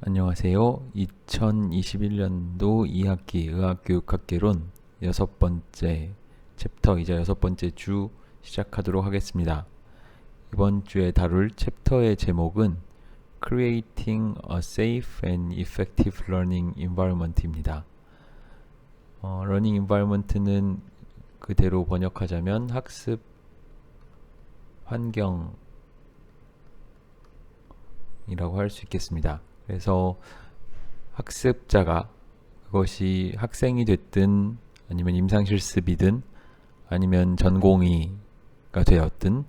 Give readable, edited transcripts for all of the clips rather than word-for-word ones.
안녕하세요. 2021년도 2학기 의학교육학개론 여섯 번째 챕터이자 여섯 번째 주 시작하도록 하겠습니다. 이번 주에 다룰 챕터의 제목은 Creating a Safe and Effective Learning Environment입니다. Learning Environment는 그대로 번역하자면 학습 환경이라고 할 수 있겠습니다. 그래서 학습자가 그것이 학생이 됐든 아니면 임상실습이든 아니면 전공의가 되었든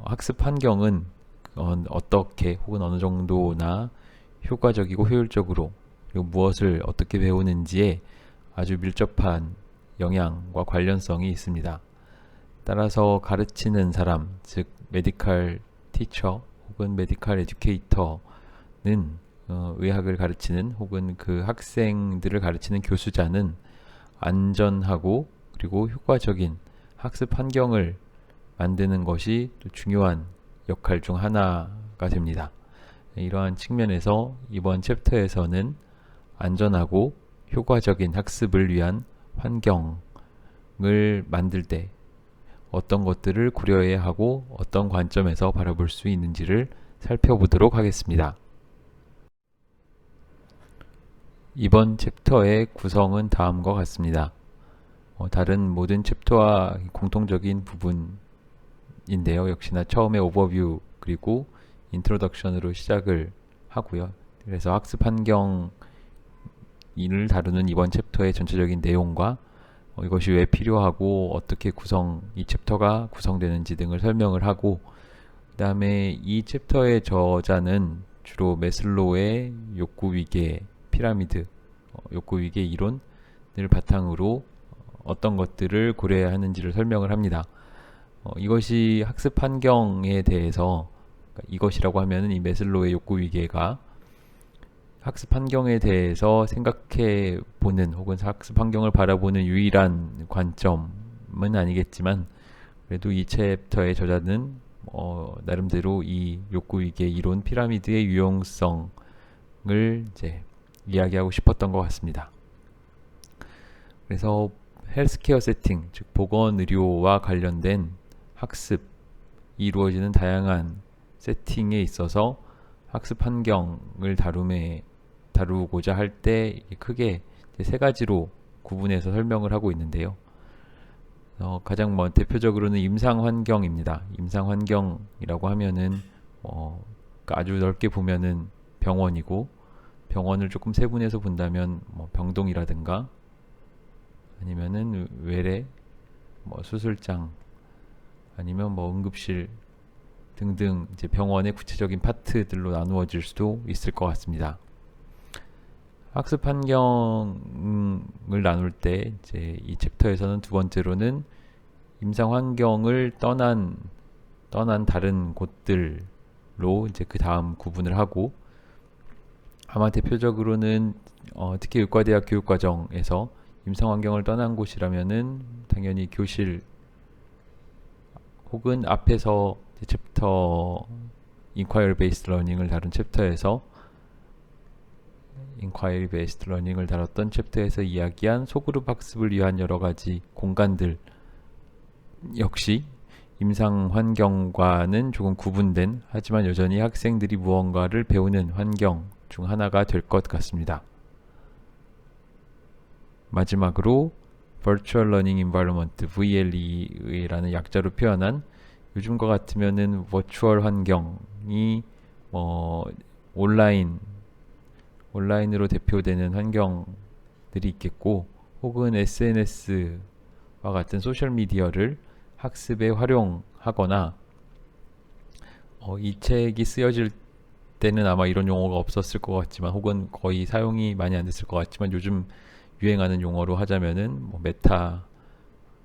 학습 환경은 어떻게 혹은 어느 정도나 효과적이고 효율적으로 그리고 무엇을 어떻게 배우는지에 아주 밀접한 영향과 관련성이 있습니다. 따라서 가르치는 사람, 즉 메디컬 티처 혹은 메디컬 에듀케이터는 의학을 가르치는 혹은 그 학생들을 가르치는 교수자는 안전하고 그리고 효과적인 학습 환경을 만드는 것이 또 중요한 역할 중 하나가 됩니다. 이러한 측면에서 이번 챕터에서는 안전하고 효과적인 학습을 위한 환경을 만들 때 어떤 것들을 고려해야 하고 어떤 관점에서 바라볼 수 있는지를 살펴보도록 하겠습니다. 이번 챕터의 구성은 다음과 같습니다. 다른 모든 챕터와 공통적인 부분인데요. 역시나 처음에 오버뷰 그리고 인트로덕션으로 시작을 하고요. 그래서 학습 환경을 다루는 이번 챕터의 전체적인 내용과 이것이 왜 필요하고 어떻게 이 챕터가 구성되는지 등을 설명을 하고 그 다음에 이 챕터의 저자는 주로 매슬로우의 욕구위계 피라미드, 욕구위계 이론을 바탕으로 어떤 것들을 고려해야 하는지를 설명을 합니다. 이것이 학습 환경에 대해서 이것이라고 하면은 이 매슬로우의 욕구위계가 학습 환경에 대해서 생각해 보는 혹은 학습 환경을 바라보는 유일한 관점은 아니겠지만 그래도 이 챕터의 저자는 나름대로 이 욕구위계 이론 피라미드의 유용성을 이제 이야기하고 싶었던 것 같습니다. 그래서 헬스케어 세팅, 즉 보건의료와 관련된 학습이 이루어지는 다양한 세팅에 있어서 학습 환경을 다루고자 할 때 크게 세 가지로 구분해서 설명을 하고 있는데요. 가장 대표적으로는 임상 환경입니다. 임상 환경이라고 하면은 아주 넓게 보면은 병원이고 병원을 조금 세분해서 본다면 병동이라든가 아니면은 외래 수술장 아니면 응급실 등등 이제 병원의 구체적인 파트들로 나누어질 수도 있을 것 같습니다. 학습 환경을 나눌 때 이제 이 챕터에서는 두 번째로는 임상 환경을 떠난 다른 곳들로 이제 그 다음 구분을 하고 아마 대표적으로는 특히 의과대학 교육과정에서 임상 환경을 떠난 곳이라면은 당연히 교실 혹은 앞에서 챕터 Inquiry Based Learning을 다룬 챕터에서 Inquiry Based Learning을 다뤘던 챕터에서 이야기한 소그룹 학습을 위한 여러 가지 공간들 역시 임상 환경과는 조금 구분된 하지만 여전히 학생들이 무언가를 배우는 환경 중 하나가 될 것 같습니다. 마지막으로 Virtual Learning Environment VLE라는 약자로 표현한 요즘과 같으면은 버추얼 환경이 온라인으로 대표되는 환경들이 있겠고 혹은 SNS와 같은 소셜미디어를 학습에 활용하거나 이 책이 쓰여질 때는 아마 이런 용어가 없었을 것 같지만 혹은 거의 사용이 많이 안 됐을 것 같지만 요즘 유행하는 용어로 하자면은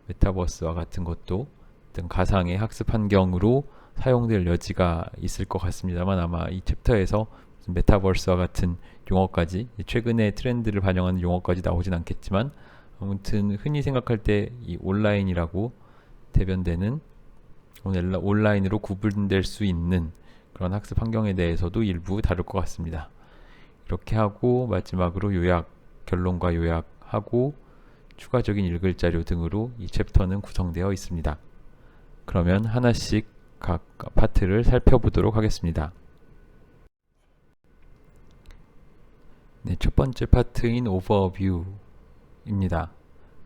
메타버스와 같은 것도 어떤 가상의 학습 환경으로 사용될 여지가 있을 것 같습니다만 아마 이 챕터에서 메타버스와 같은 용어까지 최근의 트렌드를 반영하는 용어까지 나오진 않겠지만 아무튼 흔히 생각할 때 이 온라인이라고 대변되는 온라인으로 구분될 수 있는 그런 학습 환경에 대해서도 일부 다룰 것 같습니다. 이렇게 하고 마지막으로 요약, 결론과 요약하고 추가적인 읽을 자료 등으로 이 챕터는 구성되어 있습니다. 그러면 하나씩 각 파트를 살펴보도록 하겠습니다. 네, 첫 번째 파트인 오버뷰입니다.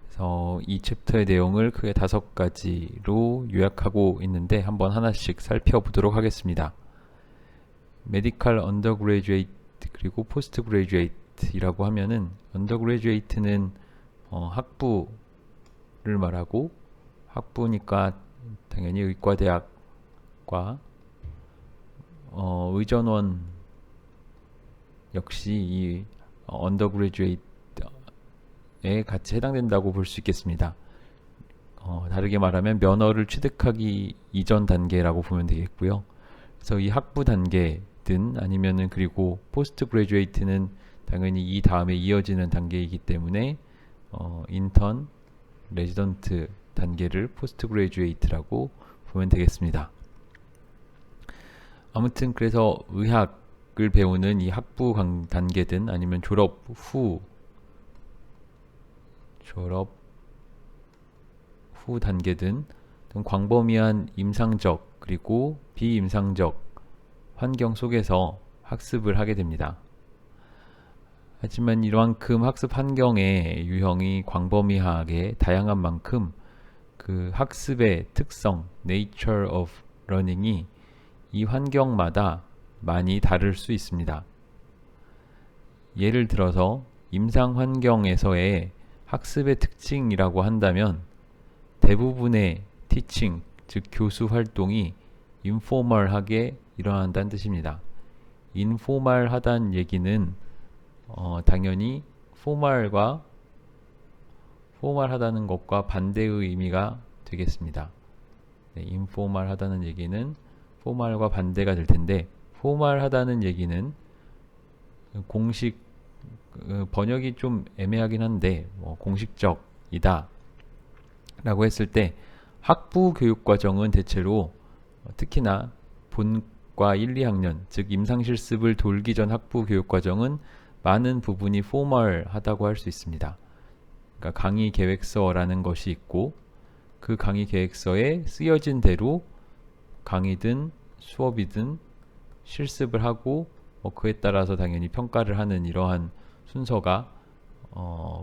그래서 이 챕터의 내용을 크게 5가지로 요약하고 있는데 한번 하나씩 살펴보도록 하겠습니다. 메디컬 언더그레듀에이트 그리고 포스트 그레듀에이트이라고 하면은 언더그레듀에이트는 학부를 말하고 학부니까 당연히 의과대학과 의전원 역시 이 언더그레듀에이트에 같이 해당된다고 볼 수 있겠습니다. 다르게 말하면 면허를 취득하기 이전 단계라고 보면 되겠고요. 그래서 이 학부 단계든 아니면은 그리고 포스트 그레듀에이트는 당연히 이 다음에 이어지는 단계이기 때문에 인턴, 레지던트 단계를 포스트 그레듀에이트라고 보면 되겠습니다. 아무튼 그래서 의학을 배우는 이 학부 단계든 아니면 졸업 후 단계든 광범위한 임상적 그리고 비임상적 환경 속에서 학습을 하게 됩니다. 하지만 이러한큼 학습 환경의 유형이 광범위하게 다양한 만큼 그 학습의 특성, nature of learning이 이 환경마다 많이 다를 수 있습니다. 예를 들어서 임상 환경에서의 학습의 특징이라고 한다면 대부분의 티칭, 즉 교수 활동이 인포멀하게 일어난다는 뜻입니다. 인포멀하다는 얘기는 당연히 포멀하다는 것과 반대의 의미가 되겠습니다. 네, 인포멀하다는 얘기는 포멀과 반대가 될 텐데 포멀하다는 얘기는 공식 번역이 좀 애매하긴 한데 공식적이다 라고 했을 때 학부 교육과정은 대체로 특히나 본과 1, 2학년 즉 임상실습을 돌기 전 학부 교육과정은 많은 부분이 포멀하다고 할 수 있습니다. 그러니까 강의 계획서라는 것이 있고 그 강의 계획서에 쓰여진 대로 강의든 수업이든 실습을 하고 그에 따라서 당연히 평가를 하는 이러한 순서가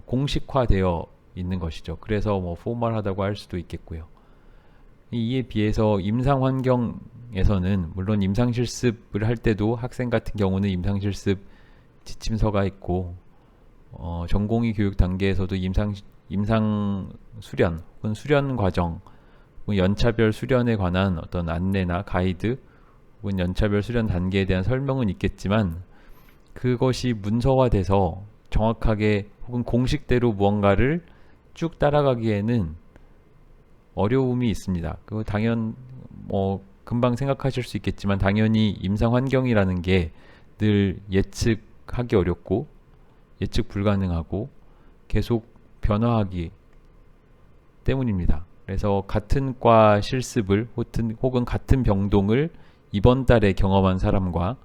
공식화되어 있는 것이죠. 그래서 포멀하다고 할 수도 있겠고요. 이에 비해서 임상 환경에서는 물론 임상 실습을 할 때도 학생 같은 경우는 임상 실습 지침서가 있고 전공의 교육 단계에서도 임상 수련 혹은 수련 과정 혹은 연차별 수련에 관한 어떤 안내나 가이드 혹은 연차별 수련 단계에 대한 설명은 있겠지만 그것이 문서화돼서 정확하게 혹은 공식대로 무언가를 쭉 따라가기에는 어려움이 있습니다. 그 금방 생각하실 수 있겠지만 당연히 임상 환경이라는 게 늘 예측하기 어렵고 예측 불가능하고 계속 변화하기 때문입니다. 그래서 같은 과 실습을 혹은 같은 병동을 이번 달에 경험한 사람과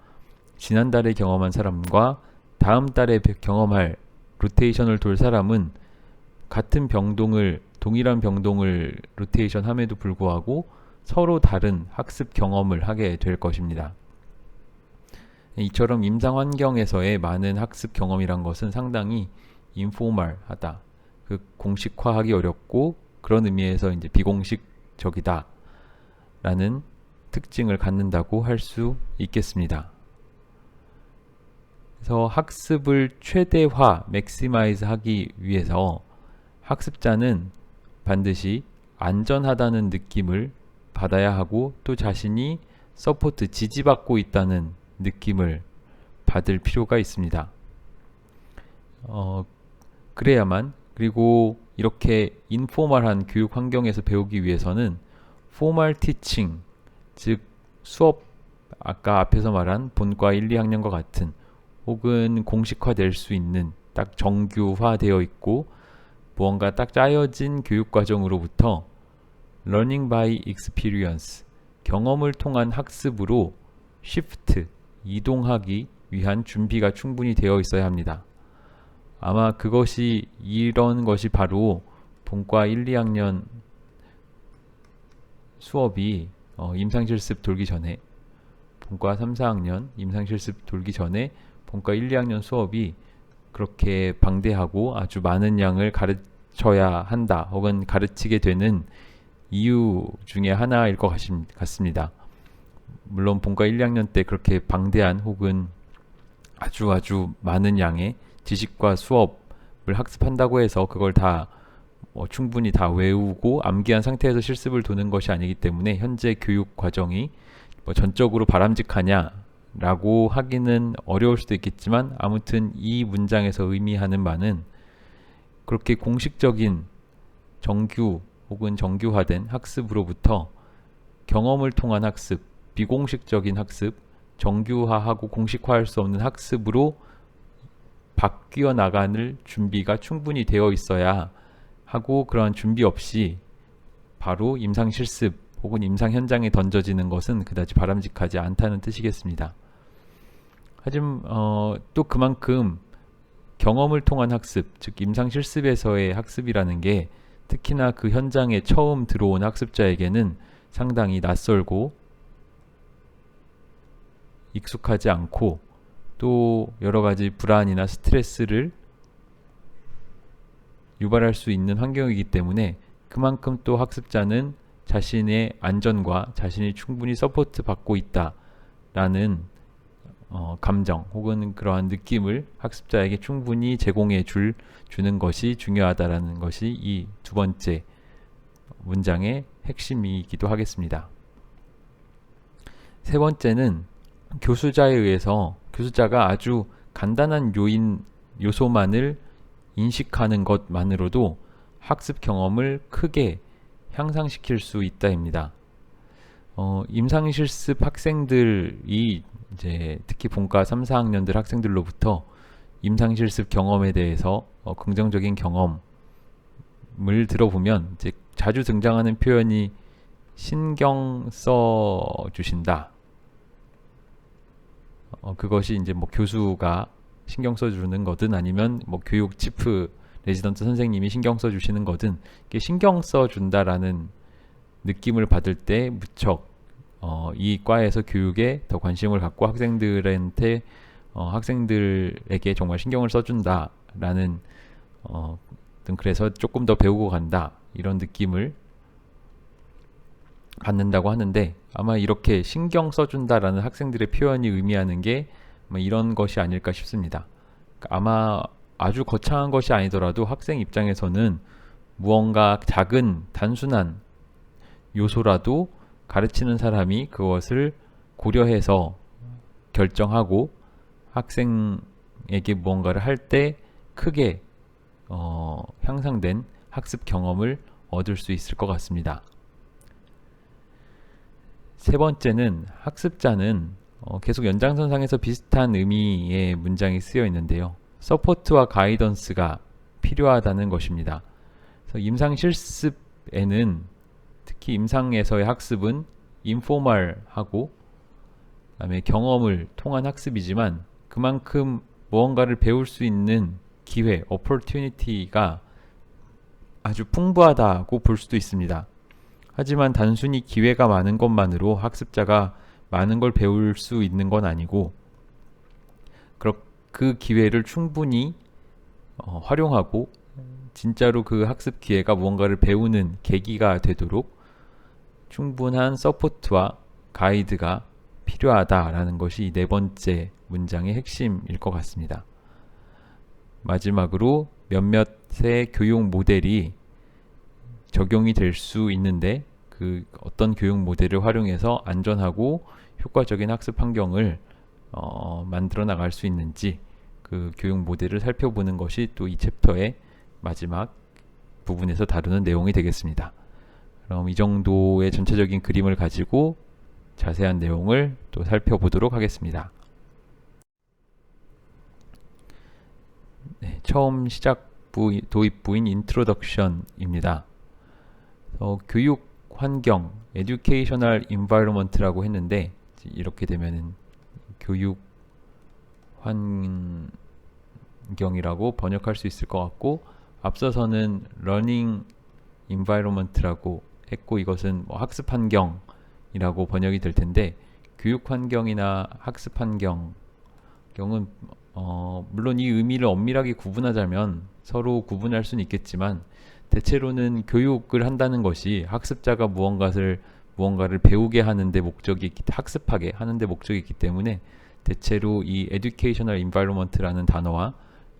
지난달에 경험한 사람과 다음 달에 경험할 로테이션을 돌 사람은 같은 병동을 동일한 병동을 로테이션 함에도 불구하고 서로 다른 학습 경험을 하게 될 것입니다. 이처럼 임상 환경에서의 많은 학습 경험이란 것은 상당히 인포멀하다. 그 공식화하기 어렵고 그런 의미에서 이제 비공식적이다 라는 특징을 갖는다고 할 수 있겠습니다. 그래서 학습을 최대화, 맥시마이즈 하기 위해서 학습자는 반드시 안전하다는 느낌을 받아야 하고 또 자신이 서포트, 지지받고 있다는 느낌을 받을 필요가 있습니다. 그래야만 그리고 이렇게 인포멀한 교육 환경에서 배우기 위해서는 포멀 티칭, 즉 수업 아까 앞에서 말한 본과 1, 2학년과 같은 혹은 공식화될 수 있는 딱 정규화되어 있고 무언가 딱 짜여진 교육 과정으로부터 learning by experience, 경험을 통한 학습으로 shift, 이동하기 위한 준비가 충분히 되어 있어야 합니다. 아마 이런 것이 바로 본과 1, 2학년 수업이 임상실습 돌기 전에, 본과 3, 4학년 임상실습 돌기 전에 본과 1, 2학년 수업이 그렇게 방대하고 아주 많은 양을 가르쳐야 한다, 혹은 가르치게 되는 이유 중에 하나일 것 같습니다. 물론 본과 1, 2학년 때 그렇게 방대한 혹은 아주 많은 양의 지식과 수업을 학습한다고 해서 그걸 다 충분히 다 외우고 암기한 상태에서 실습을 도는 것이 아니기 때문에 현재 교육 과정이 전적으로 바람직하냐라고 하기는 어려울 수도 있겠지만, 아무튼 이 문장에서 의미하는 바는 그렇게 공식적인 정규 혹은 정규화된 학습으로부터 경험을 통한 학습, 비공식적인 학습, 정규화하고 공식화할 수 없는 학습으로 바뀌어 나가는 준비가 충분히 되어 있어야 하고, 그러한 준비 없이 바로 임상 실습 혹은 임상 현장에 던져지는 것은 그다지 바람직하지 않다는 뜻이겠습니다. 하지만 또 그만큼 경험을 통한 학습, 즉 임상 실습에서의 학습이라는 게 특히나 그 현장에 처음 들어온 학습자에게는 상당히 낯설고 익숙하지 않고, 또 여러 가지 불안이나 스트레스를 유발할 수 있는 환경이기 때문에, 그만큼 또 학습자는 자신의 안전과 자신이 충분히 서포트 받고 있다라는 감정 혹은 그러한 느낌을 학습자에게 충분히 제공해 주는 것이 중요하다라는 것이 이 두 번째 문장의 핵심이기도 하겠습니다. 세 번째는 교수자가 아주 간단한 요소만을 인식하는 것만으로도 학습 경험을 크게 향상시킬 수 있다입니다. 임상실습 학생들이 이제 특히 본과 3, 4학년들 학생들로부터 임상실습 경험에 대해서 긍정적인 경험을 들어보면 이제 자주 등장하는 표현이 신경 써 주신다. 그것이 이제 뭐 교수가 신경 써주는 거든 아니면 뭐 교육 치프 레지던트 선생님이 신경 써주시는 거든, 이게 신경 써준다라는 느낌을 받을 때 무척 이 과에서 교육에 더 관심을 갖고 학생들에게 정말 신경을 써준다라는 그래서 조금 더 배우고 간다, 이런 느낌을 받는다고 하는데, 아마 이렇게 신경 써준다라는 학생들의 표현이 의미하는 게 이런 것이 아닐까 싶습니다. 아마 아주 거창한 것이 아니더라도 학생 입장에서는 무언가 작은 단순한 요소라도 가르치는 사람이 그것을 고려해서 결정하고 학생에게 무언가를 할 때 크게 향상된 학습 경험을 얻을 수 있을 것 같습니다. 세 번째는 학습자는 계속 연장선상에서 비슷한 의미의 문장이 쓰여 있는데요. 서포트와 가이던스가 필요하다는 것입니다. 그래서 임상 실습에는, 특히 임상에서의 학습은 인포멀하고 그다음에 경험을 통한 학습이지만, 그만큼 무언가를 배울 수 있는 기회, opportunity가 아주 풍부하다고 볼 수도 있습니다. 하지만 단순히 기회가 많은 것만으로 학습자가 많은 걸 배울 수 있는 건 아니고, 그 기회를 충분히 활용하고 진짜로 그 학습 기회가 무언가를 배우는 계기가 되도록 충분한 서포트와 가이드가 필요하다라는 것이 이 네 번째 문장의 핵심일 것 같습니다. 마지막으로 몇몇의 교육 모델이 적용이 될 수 있는데, 그 어떤 교육 모델을 활용해서 안전하고 효과적인 학습 환경을 만들어 나갈 수 있는지, 그 교육 모델을 살펴보는 것이 또 이 챕터의 마지막 부분에서 다루는 내용이 되겠습니다. 그럼 이 정도의 전체적인 그림을 가지고 자세한 내용을 또 살펴보도록 하겠습니다. 네, 처음 시작부 도입부인 인트로덕션입니다. 교육 환경, educational environment라고 했는데, 이렇게 되면은 교육 환경이라고 번역할 수 있을 것 같고, 앞서서는 learning environment라고 했고, 이것은 뭐 학습 환경이라고 번역이 될 텐데, 교육 환경이나 학습 환경은 물론 이 의미를 엄밀하게 구분하자면 서로 구분할 수는 있겠지만, 대체로는 교육을 한다는 것이 학습자가 무언가를 배우게 하는데 학습하게 하는데 목적이 있기 때문에, 대체로 이 educational environment라는 단어와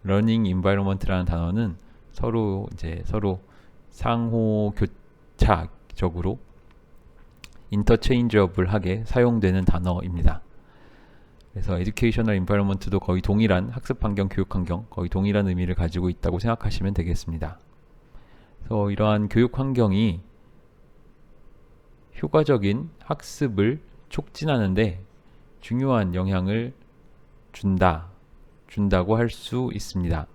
learning environment라는 단어는 서로 상호 교차적으로 interchangeable하게 사용되는 단어입니다. 그래서 educational environment도 거의 동일한 학습 환경, 교육 환경, 거의 동일한 의미를 가지고 있다고 생각하시면 되겠습니다. 그래서 이러한 교육 환경이 효과적인 학습을 촉진하는데 중요한 영향을 준다고 할 수 있습니다.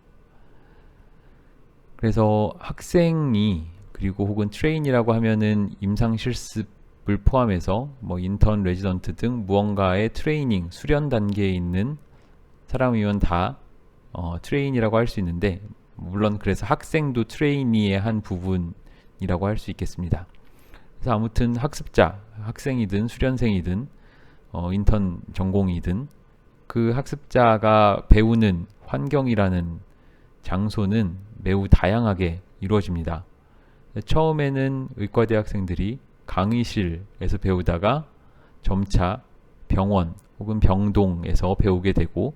그래서 학생이, 그리고 혹은 트레인이라고 하면은 임상 실습을 포함해서 뭐 인턴, 레지던트 등 무언가의 트레이닝, 수련 단계에 있는 사람이면 다 트레인이라고 할 수 있는데, 물론 그래서 학생도 트레이니의 한 부분이라고 할 수 있겠습니다. 그래서 아무튼 학습자, 학생이든 수련생이든 인턴 전공이든 그 학습자가 배우는 환경이라는 장소는 매우 다양하게 이루어집니다. 처음에는 의과대 학생들이 강의실에서 배우다가 점차 병원 혹은 병동에서 배우게 되고,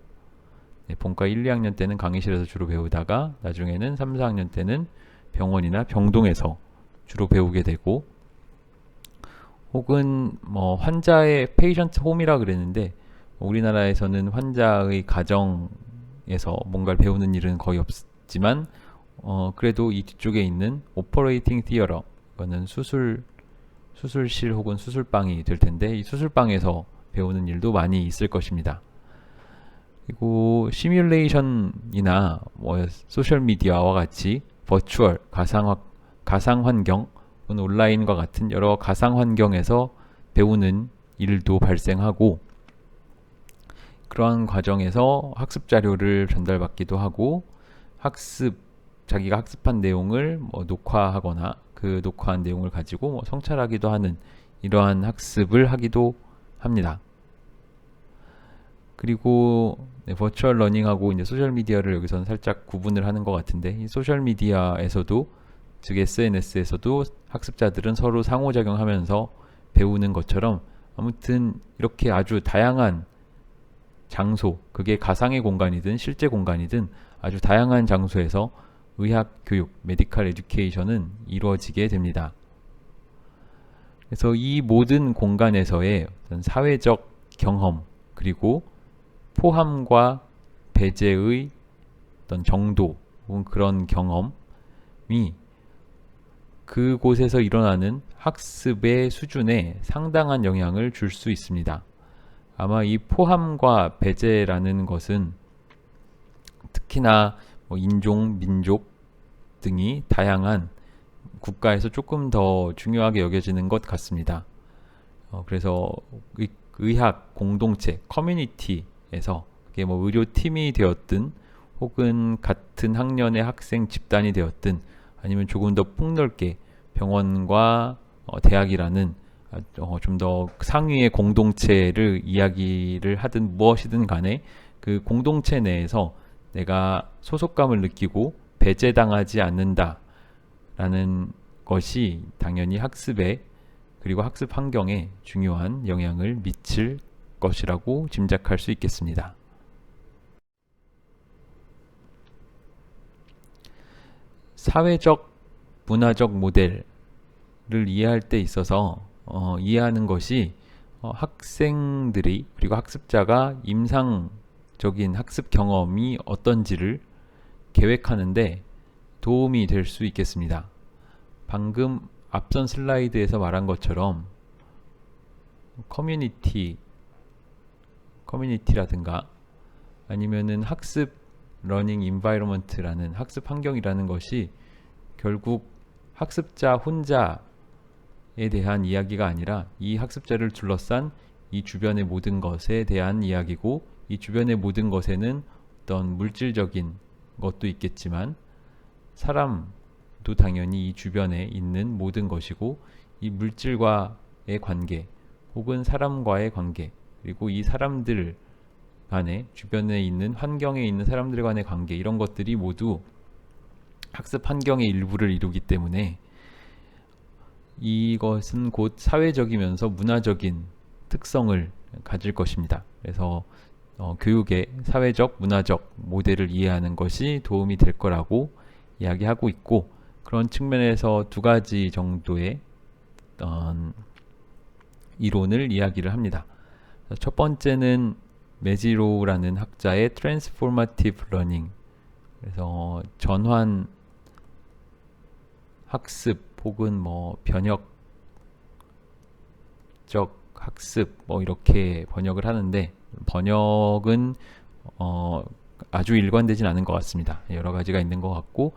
본과 1, 2학년 때는 강의실에서 주로 배우다가 나중에는 3, 4학년 때는 병원이나 병동에서 주로 배우게 되고, 혹은 뭐 환자의 페이션트 홈이라 그랬는데, 우리나라에서는 환자의 가정에서 뭔가를 배우는 일은 거의 없지만 그래도 이 뒤쪽에 있는 오퍼레이팅 티어러, 이거는 수술실 혹은 수술방이 될 텐데, 이 수술방에서 배우는 일도 많이 있을 것입니다. 그리고 시뮬레이션이나 뭐 소셜미디어와 같이 버추얼, 가상 환경, 온라인과 같은 여러 가상 환경에서 배우는 일도 발생하고, 그러한 과정에서 학습 자료를 전달받기도 하고, 자기가 학습한 내용을 뭐 녹화하거나 그 녹화한 내용을 가지고 뭐 성찰하기도 하는 이러한 학습을 하기도 합니다. 그리고 버추얼 러닝하고 이제 소셜 미디어를 여기서는 살짝 구분을 하는 것 같은데, 이 소셜 미디어에서도, 즉 SNS에서도 학습자들은 서로 상호작용하면서 배우는 것처럼, 아무튼 이렇게 아주 다양한 장소, 그게 가상의 공간이든 실제 공간이든 아주 다양한 장소에서 의학 교육, 메디컬 에듀케이션은 이루어지게 됩니다. 그래서 이 모든 공간에서의 어떤 사회적 경험, 그리고 포함과 배제의 어떤 정도 혹은 그런 경험이 그곳에서 일어나는 학습의 수준에 상당한 영향을 줄 수 있습니다. 아마 이 포함과 배제라는 것은 특히나 뭐 인종, 민족 등이 다양한 국가에서 조금 더 중요하게 여겨지는 것 같습니다. 그래서 의학 공동체, 커뮤니티에서, 그게 뭐 의료팀이 되었든 혹은 같은 학년의 학생 집단이 되었든, 아니면 조금 더 폭넓게 병원과 대학이라는 좀 더 상위의 공동체를 이야기를 하든 무엇이든 간에, 그 공동체 내에서 내가 소속감을 느끼고 배제당하지 않는다 라는 것이 당연히 학습에, 그리고 학습 환경에 중요한 영향을 미칠 것이라고 짐작할 수 있겠습니다. 사회적, 문화적 모델을 이해할 때 있어서 이해하는 것이 학생들이, 그리고 학습자가 임상적인 학습 경험이 어떤지를 계획하는데 도움이 될 수 있겠습니다. 방금 앞선 슬라이드에서 말한 것처럼 커뮤니티라든가 아니면은 학습 러닝 인바이러먼트라는 학습 환경이라는 것이 결국 학습자 혼자에 대한 이야기가 아니라 이 학습자를 둘러싼 이 주변의 모든 것에 대한 이야기고, 이 주변의 모든 것에는 어떤 물질적인 것도 있겠지만 사람도 당연히 이 주변에 있는 모든 것이고, 이 물질과의 관계 혹은 사람과의 관계, 그리고 이 사람들 간에, 주변에 있는 환경에 있는 사람들 간의 관계, 이런 것들이 모두 학습 환경의 일부를 이루기 때문에 이것은 곧 사회적이면서 문화적인 특성을 가질 것입니다. 그래서 교육의 사회적, 문화적 모델을 이해하는 것이 도움이 될 거라고 이야기하고 있고, 그런 측면에서 두 가지 정도의 이론을 이야기를 합니다. 첫 번째는 메지로우라는 학자의 Transformative Learning, 그래서 전환 학습 혹은 변혁적 학습 이렇게 번역을 하는데, 번역은 아주 일관되진 않은 것 같습니다. 여러 가지가 있는 것 같고,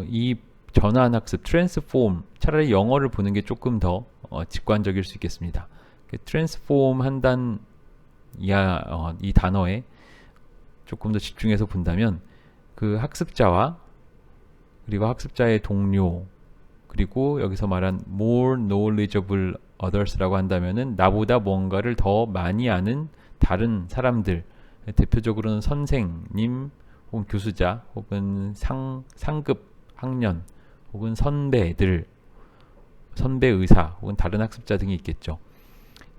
이 전환 학습, 트랜스폼, 차라리 영어를 보는 게 조금 더 직관적일 수 있겠습니다. 트랜스폼 한단 이 단어에 조금 더 집중해서 본다면, 그 학습자와 그리고 학습자의 동료, 그리고 여기서 말한 more knowledgeable others라고 한다면은 나보다 뭔가를 더 많이 아는 다른 사람들, 대표적으로는 선생님 혹은 교수자 혹은 상급 학년 혹은 선배 의사 혹은 다른 학습자 등이 있겠죠.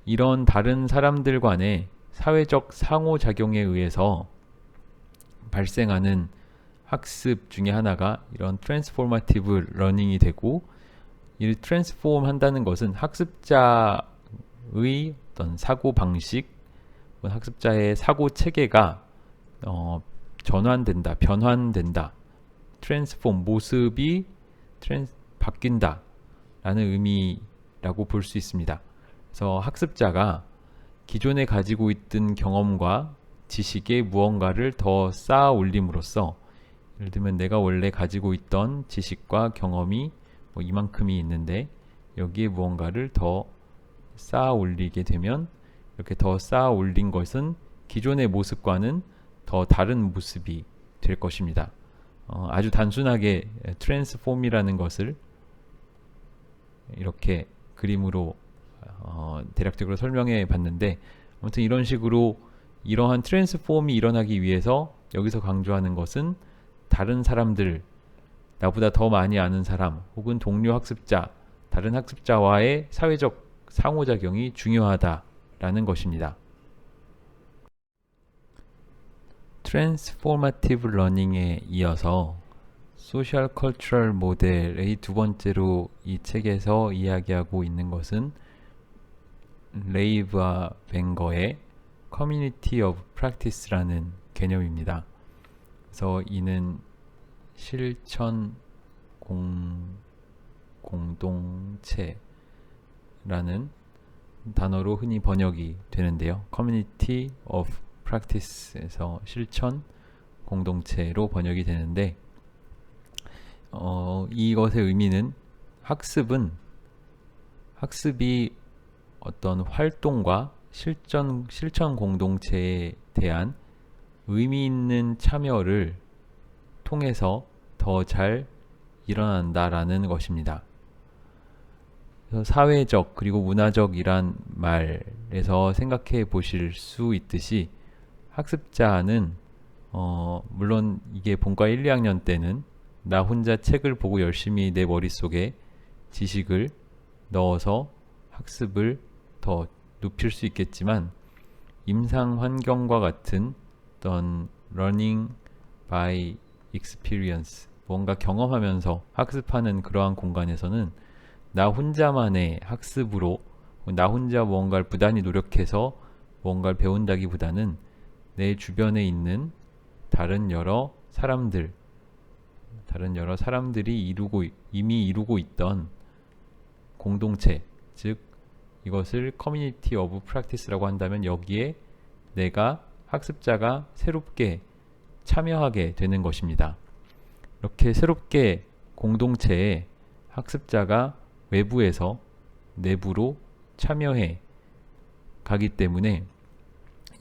이런 다른 사람들 간의 사회적 상호작용에 의해서 발생하는 학습 중에 하나가 이런 트랜스포머티브 러닝이 되고, 이 트랜스폼 한다는 것은 학습자의 어떤 사고 방식, 학습자의 사고 체계가 전환된다, 변환된다, 트랜스폼, 모습이 바뀐다 라는 의미라고 볼 수 있습니다. 그래서 학습자가 기존에 가지고 있던 경험과 지식에 무언가를 더 쌓아 올림으로써, 예를 들면 내가 원래 가지고 있던 지식과 경험이 이만큼이 있는데 여기에 무언가를 더 쌓아 올리게 되면, 이렇게 더 쌓아 올린 것은 기존의 모습과는 더 다른 모습이 될 것입니다. 아주 단순하게 트랜스폼이라는 것을 이렇게 그림으로 대략적으로 설명해 봤는데, 아무튼 이런 식으로 이러한 트랜스폼이 일어나기 위해서 여기서 강조하는 것은 다른 사람들, 나보다 더 많이 아는 사람 혹은 동료 학습자, 다른 학습자와의 사회적 상호작용이 중요하다라는 것입니다. 트랜스포머티브 러닝에 이어서 소셜 컬처럴 모델의 두 번째로 이 책에서 이야기하고 있는 것은 레이브와 벵거의 커뮤니티 오브 프랙티스라는 개념입니다. 그래서 이는 실천 공동체라는 단어로 흔히 번역이 되는데요. Community of Practice에서 실천 공동체로 번역이 되는데, 이것의 의미는 학습이 어떤 활동과 실천 공동체에 대한 의미 있는 참여를 통해서 더 잘 일어난다라는 것입니다. 그래서 사회적 그리고 문화적이란 말에서 생각해 보실 수 있듯이, 학습자는 물론 이게 본과 1, 2학년 때는 나 혼자 책을 보고 열심히 내 머릿속에 지식을 넣어서 학습을 더 높일 수 있겠지만, 임상 환경과 같은 어떤 learning by experience, 뭔가 경험하면서 학습하는 그러한 공간에서는 나 혼자만의 학습으로, 나 혼자 뭔가를 부단히 노력해서 뭔가를 배운다기보다는 내 주변에 있는 다른 여러 사람들이 이미 이루고 있던 공동체, 즉 이것을 커뮤니티 오브 프랙티스라고 한다면, 여기에 내가 학습자가 새롭게 참여하게 되는 것입니다. 이렇게 새롭게 공동체에 학습자가 외부에서 내부로 참여해 가기 때문에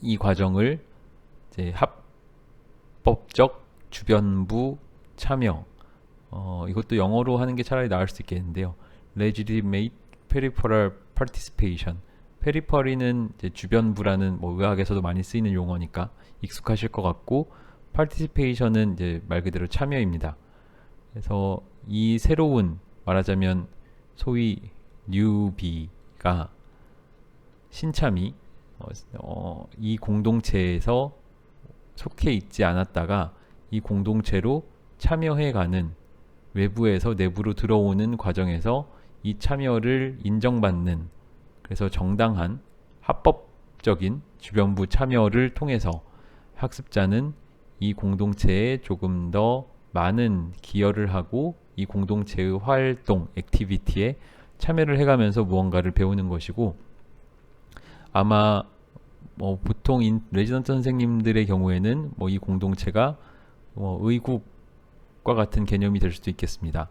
이 과정을 이제 합법적 주변부 참여, 이것도 영어로 하는 게 차라리 나을 수 있겠는데요. legitimate peripheral participation. 페리퍼리는 이제 주변부라는 뭐 의학에서도 많이 쓰이는 용어니까 익숙하실 것 같고, participation은 이제 말 그대로 참여입니다. 그래서 이 새로운, 말하자면 소위 뉴비가, 신참이 이 공동체에서 속해 있지 않았다가 이 공동체로 참여해가는, 외부에서 내부로 들어오는 과정에서 이 참여를 인정받는, 그래서 정당한 합법적인 주변부 참여를 통해서 학습자는 이 공동체에 조금 더 많은 기여를 하고 이 공동체의 활동, 액티비티에 참여를 해가면서 무언가를 배우는 것이고, 아마 보통 레지던트 선생님들의 경우에는 이 공동체가 의국과 같은 개념이 될 수도 있겠습니다.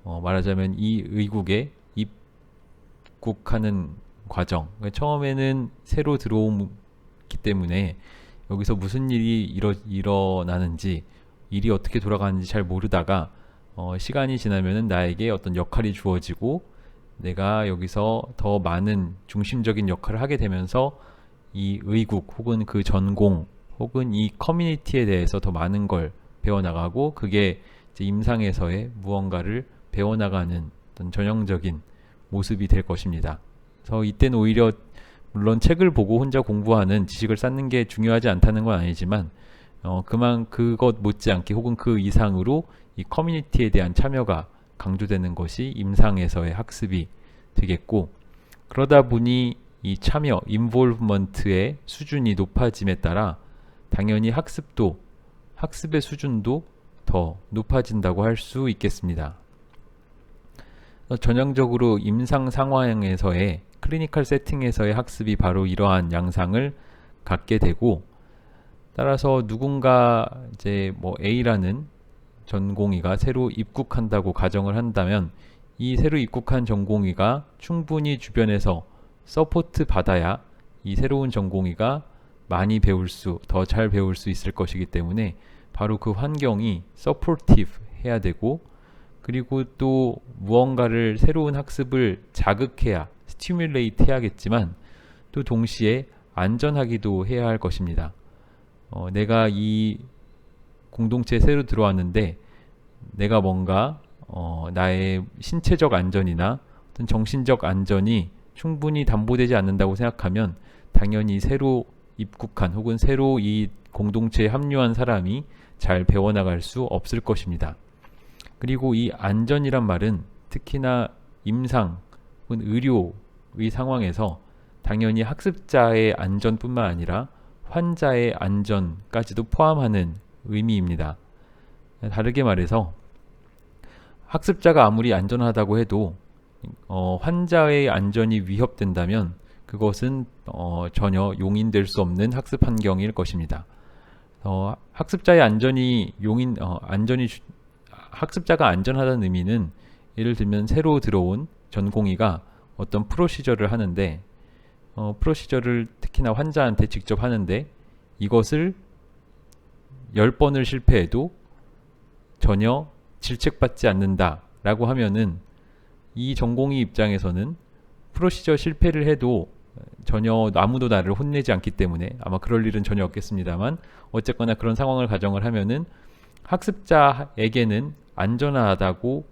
말하자면 이 의국에 입국하는 과정, 처음에는 새로 들어오기 때문에 여기서 무슨 일이 일어나는지, 일이 어떻게 돌아가는지 잘 모르다가 시간이 지나면은 나에게 어떤 역할이 주어지고 내가 여기서 더 많은 중심적인 역할을 하게 되면서 이 의국 혹은 그 전공 혹은 이 커뮤니티에 대해서 더 많은 걸 배워나가고, 그게 이제 임상에서의 무언가를 배워나가는 어떤 전형적인 모습이 될 것입니다. 그래서 이때는 오히려 물론 책을 보고 혼자 공부하는, 지식을 쌓는 게 중요하지 않다는 건 아니지만 그것 못지않게 혹은 그 이상으로 이 커뮤니티에 대한 참여가 강조되는 것이 임상에서의 학습이 되겠고, 그러다 보니 이 참여, 인볼브먼트의 수준이 높아짐에 따라 당연히 학습의 수준도 더 높아진다고 할 수 있겠습니다. 전형적으로 임상 상황에서의, 클리니컬 세팅에서의 학습이 바로 이러한 양상을 갖게 되고, 따라서 누군가 이제 A라는 전공의가 새로 입국한다고 가정을 한다면, 이 새로 입국한 전공의가 충분히 주변에서 서포트 받아야 이 새로운 전공의가 많이 더 잘 배울 수 있을 것이기 때문에 바로 그 환경이 서포티브 해야 되고, 그리고 또 무언가를, 새로운 학습을 자극해야, 스티뮬레이트 해야겠지만 또 동시에 안전하기도 해야 할 것입니다. 내가 이 공동체에 새로 들어왔는데 내가 뭔가 나의 신체적 안전이나 어떤 정신적 안전이 충분히 담보되지 않는다고 생각하면 당연히 새로 입국한 혹은 새로 이 공동체에 합류한 사람이 잘 배워나갈 수 없을 것입니다. 그리고 이 안전이란 말은 특히나 임상 혹은 의료의 상황에서 당연히 학습자의 안전뿐만 아니라 환자의 안전까지도 포함하는 의미입니다. 다르게 말해서 학습자가 아무리 안전하다고 해도 환자의 안전이 위협된다면 그것은 전혀 용인될 수 없는 학습 환경일 것입니다. 학습자의 학습자가 안전하다는 의미는, 예를 들면 새로 들어온 전공의가 어떤 프로시저를 하는데, 프로시저를 특히나 환자한테 직접 하는데 이것을 10번을 실패해도 전혀 질책받지 않는다 라고 하면은, 이 전공의 입장에서는 프로시저 실패를 해도 전혀 아무도 나를 혼내지 않기 때문에, 아마 그럴 일은 전혀 없겠습니다만 어쨌거나 그런 상황을 가정을 하면은 학습자는 안전하다고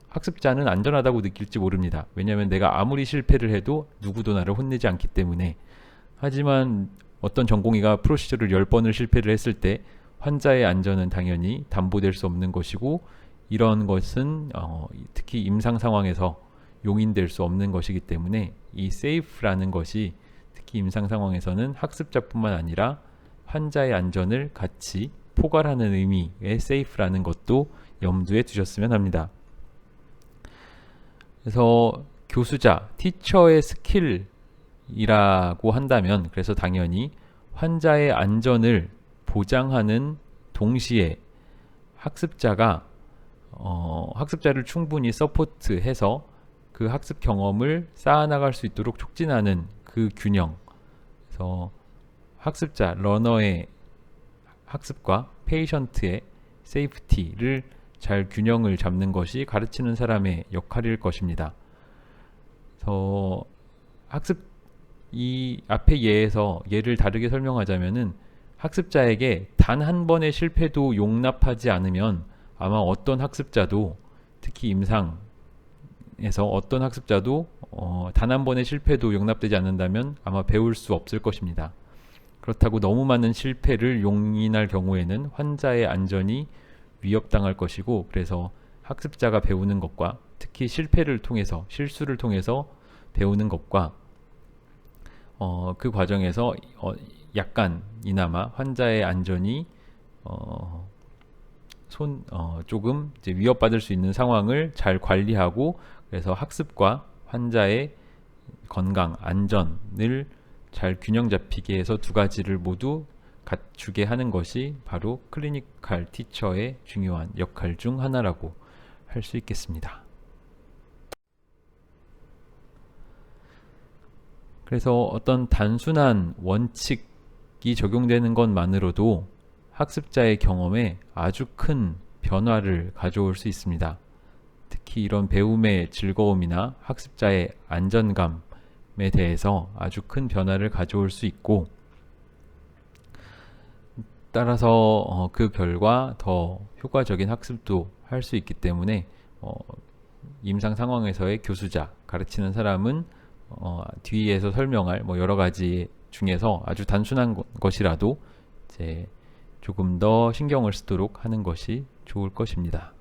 느낄지 모릅니다. 왜냐하면 내가 아무리 실패를 해도 누구도 나를 혼내지 않기 때문에. 하지만 어떤 전공의가 프로시저를 10번을 실패를 했을 때 환자의 안전은 당연히 담보될 수 없는 것이고, 이런 것은 특히 임상 상황에서 용인될 수 없는 것이기 때문에 이 safe라는 것이 특히 임상 상황에서는 학습자뿐만 아니라 환자의 안전을 같이 포괄하는 의미의 safe라는 것도 염두에 두셨으면 합니다. 그래서 교수자, 티처의 스킬이라고 한다면, 그래서 당연히 환자의 안전을 보장하는 동시에 학습자를 충분히 서포트해서 그 학습 경험을 쌓아나갈 수 있도록 촉진하는 그 균형. 그래서 러너의 학습과 페이션트의 세이프티를 잘 균형을 잡는 것이 가르치는 사람의 역할일 것입니다. 그래서 학습 이 앞의 예에서 예를 다르게 설명하자면은 학습자에게 단 한 번의 실패도 용납하지 않으면 아마 어떤 학습자도 특히 임상에서 어떤 학습자도 단 한 번의 실패도 용납되지 않는다면 아마 배울 수 없을 것입니다. 그렇다고 너무 많은 실패를 용인할 경우에는 환자의 안전이 위협당할 것이고, 그래서 학습자가 배우는 것과 특히 실패를 통해서 실수를 통해서 배우는 것과 그 과정에서 약간이나마 환자의 안전이 조금 이제 위협받을 수 있는 상황을 잘 관리하고, 그래서 학습과 환자의 건강, 안전을 잘 균형 잡히게 해서 두 가지를 모두 갖추게 하는 것이 바로 클리니컬 티처의 중요한 역할 중 하나라고 할 수 있겠습니다. 그래서 어떤 단순한 원칙이 적용되는 것만으로도 학습자의 경험에 아주 큰 변화를 가져올 수 있습니다. 특히 이런 배움의 즐거움이나 학습자의 안전감에 대해서 아주 큰 변화를 가져올 수 있고, 따라서 그 결과 더 효과적인 학습도 할 수 있기 때문에 임상 상황에서의 교수자, 가르치는 사람은 뒤에서 설명할 여러 가지 중에서 아주 단순한 것이라도 이제 조금 더 신경을 쓰도록 하는 것이 좋을 것입니다.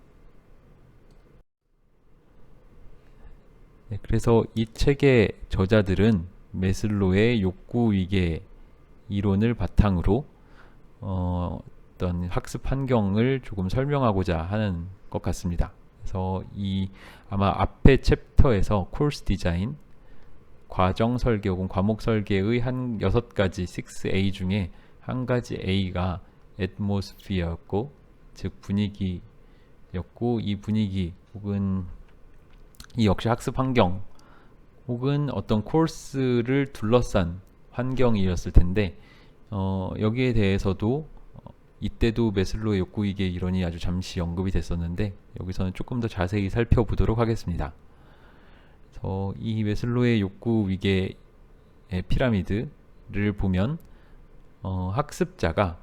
네, 그래서 이 책의 저자들은 메슬로의 욕구 위계 이론을 바탕으로 어떤 학습 환경을 조금 설명하고자 하는 것 같습니다. 그래서 아마 앞의 챕터에서 코र्스 디자인, 과정 설계 혹은 과목 설계의 한 6가지 6A 중에 한 가지 A가 atmosphere였고, 즉 분위기였고, 이 분위기 혹은 이 역시 학습 환경 혹은 어떤 코र्스를 둘러싼 환경이었을 텐데, 여기에 대해서도 이때도 메슬로의 욕구위계 이론이 아주 잠시 언급이 됐었는데 여기서는 조금 더 자세히 살펴보도록 하겠습니다. 그래서 이 메슬로의 욕구위계의 피라미드를 보면 학습자가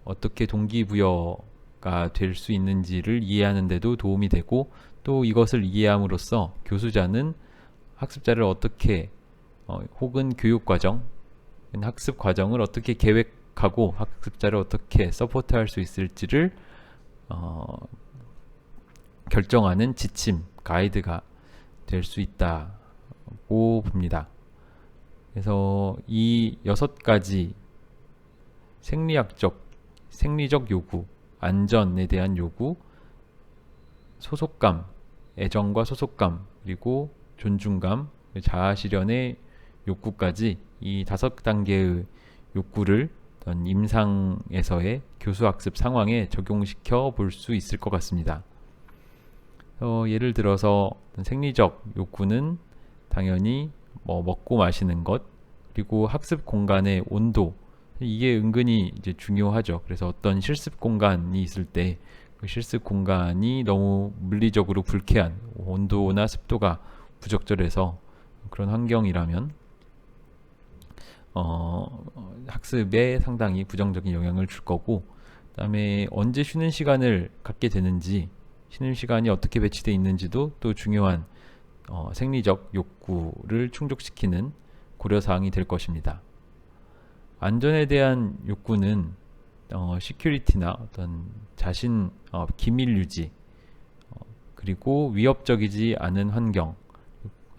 어떻게 동기부여가 될 수 있는지를 이해하는 데도 도움이 되고, 또 이것을 이해함으로써 교수자는 학습자를 어떻게 혹은 교육과정, 학습 과정을 어떻게 계획하고 학습자를 어떻게 서포트할 수 있을지를 결정하는 지침, 가이드가 될 수 있다고 봅니다. 그래서 이 6가지 생리적 요구, 안전에 대한 요구, 소속감, 애정과 소속감, 그리고 존중감, 자아실현의 욕구까지 이 5단계의 욕구를 어떤 임상에서의 교수학습 상황에 적용시켜 볼 수 있을 것 같습니다. 예를 들어서 생리적 욕구는 당연히 먹고 마시는 것, 그리고 학습 공간의 온도, 이게 은근히 이제 중요하죠. 그래서 어떤 실습 공간이 있을 때 그 실습 공간이 너무 물리적으로 불쾌한, 온도나 습도가 부적절해서 그런 환경이라면 학습에 상당히 부정적인 영향을 줄 거고, 그 다음에 언제 쉬는 시간을 갖게 되는지, 쉬는 시간이 어떻게 배치되어 있는지도 또 중요한 생리적 욕구를 충족시키는 고려사항이 될 것입니다. 안전에 대한 욕구는 시큐리티나 어떤 자신 기밀 유지, 그리고 위협적이지 않은 환경,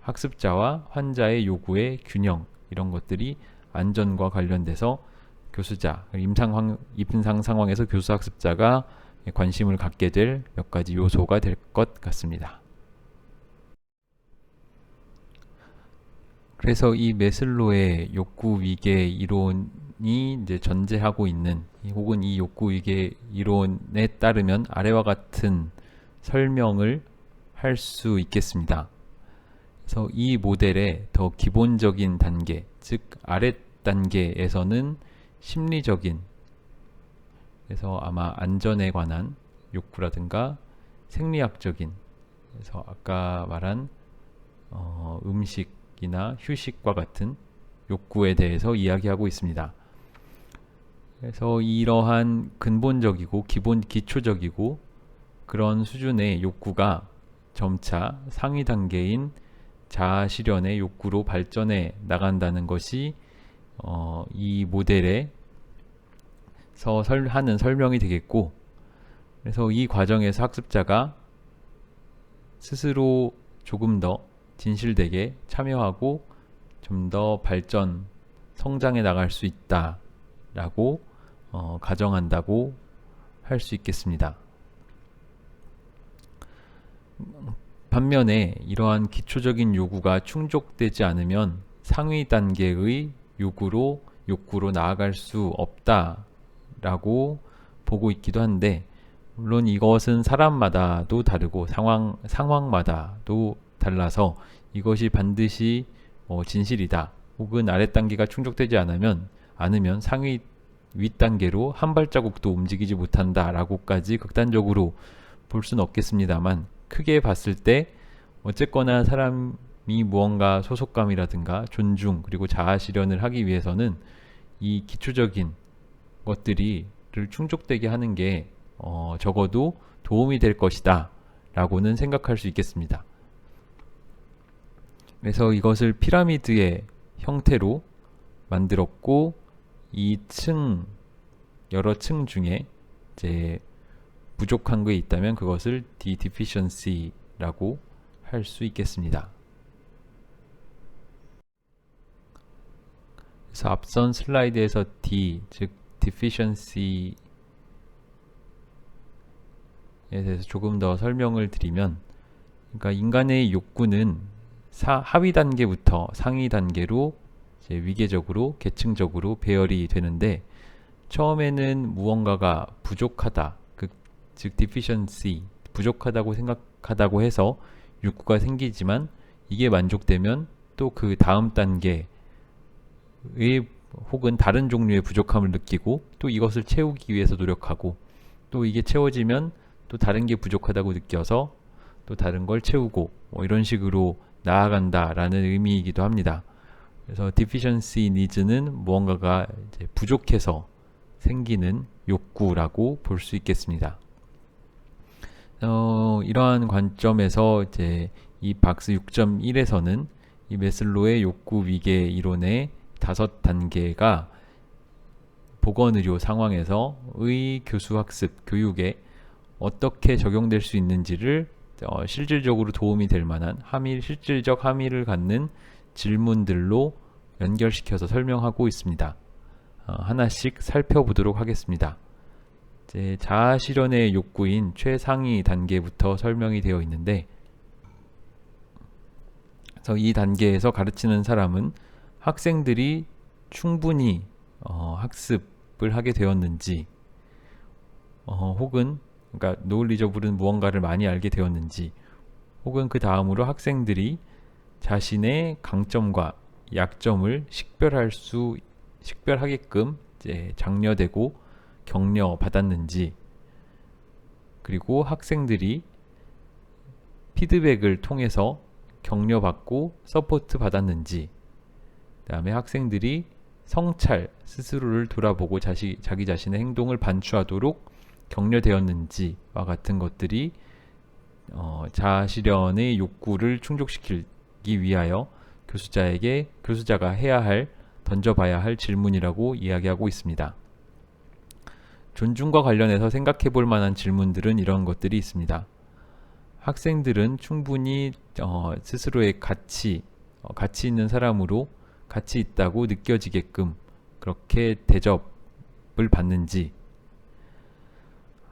학습자와 환자의 요구의 균형, 이런 것들이 안전과 관련돼서 교수자, 임상 상황에서 교수 학습자가 관심을 갖게 될 몇 가지 요소가 될 것 같습니다. 그래서 이 메슬로의 욕구 위계 이론이 이제 전제하고 있는, 혹은 이 욕구 위계 이론에 따르면 아래와 같은 설명을 할 수 있겠습니다. 그래서 이 모델의 더 기본적인 단계, 즉 아랫 단계에서는 심리적인, 그래서 아마 안전에 관한 욕구라든가 생리학적인, 그래서 아까 말한 음식이나 휴식과 같은 욕구에 대해서 이야기하고 있습니다. 그래서 이러한 근본적이고 기초적이고 그런 수준의 욕구가 점차 상위 단계인 자아 실현의 욕구로 발전해 나간다는 것이 이 모델에서 하는 설명이 되겠고, 그래서 이 과정에서 학습자가 스스로 조금 더 진실되게 참여하고 좀 더 발전, 성장해 나갈 수 있다라고 가정한다고 할 수 있겠습니다. 반면에 이러한 기초적인 요구가 충족되지 않으면 상위 단계의 욕구로 나아갈 수 없다라고 보고 있기도 한데, 물론 이것은 사람마다도 다르고 상황마다도 달라서 이것이 반드시 진실이다, 혹은 아랫 단계가 충족되지 않으면 상위 윗단계로 한 발자국도 움직이지 못한다 라고까지 극단적으로 볼 수는 없겠습니다만, 크게 봤을 때 어쨌거나 사람이 무언가 소속감이라든가 존중 그리고 자아 실현을 하기 위해서는 이 기초적인 것들을 충족되게 하는 게 적어도 도움이 될 것이다 라고는 생각할 수 있겠습니다. 그래서 이것을 피라미드의 형태로 만들었고, 여러 층 중에 이제 부족한 게 있다면 그것을 deficiency라고 할 수 있겠습니다. 그래서 앞선 슬라이드에서 즉 deficiency에 대해서 조금 더 설명을 드리면, 그러니까 인간의 욕구는 하위 단계부터 상위 단계로 이제 위계적으로 계층적으로 배열이 되는데, 처음에는 무언가가 부족하다, 즉 deficiency, 부족하다고 생각하다고 해서 욕구가 생기지만, 이게 만족되면 또 그 다음 단계의 혹은 다른 종류의 부족함을 느끼고 또 이것을 채우기 위해서 노력하고, 또 이게 채워지면 또 다른 게 부족하다고 느껴서 또 다른 걸 채우고, 이런 식으로 나아간다라는 의미이기도 합니다. 그래서 deficiency needs는 무언가가 이제 부족해서 생기는 욕구라고 볼 수 있겠습니다. 이러한 관점에서 이제 이 박스 6.1에서는 이 메슬로의 욕구 위계 이론의 5단계가 보건의료 상황에서의 교수학습, 교육에 어떻게 적용될 수 있는지를 실질적으로 도움이 될 만한 실질적 함의를 갖는 질문들로 연결시켜서 설명하고 있습니다. 하나씩 살펴보도록 하겠습니다. 이제 자아 실현의 욕구인 최상위 단계부터 설명이 되어 있는데, 그래서 이 단계에서 가르치는 사람은 학생들이 충분히 학습을 하게 되었는지, 혹은 그러니까 knowledgeable은 무언가를 많이 알게 되었는지, 혹은 그 다음으로 학생들이 자신의 강점과 약점을 식별하게끔 이제 장려되고 격려받았는지, 그리고 학생들이 피드백을 통해서 격려받고 서포트 받았는지, 그 다음에 학생들이 성찰, 스스로를 돌아보고 자기 자신의 행동을 반추하도록 격려되었는지와 같은 것들이 자아 실현의 욕구를 충족시키기 위하여 교수자가 던져봐야 할 질문이라고 이야기하고 있습니다. 존중과 관련해서 생각해 볼 만한 질문들은 이런 것들이 있습니다. 학생들은 충분히 스스로의 가치 있는 사람으로 가치 있다고 느껴지게끔 그렇게 대접을 받는지,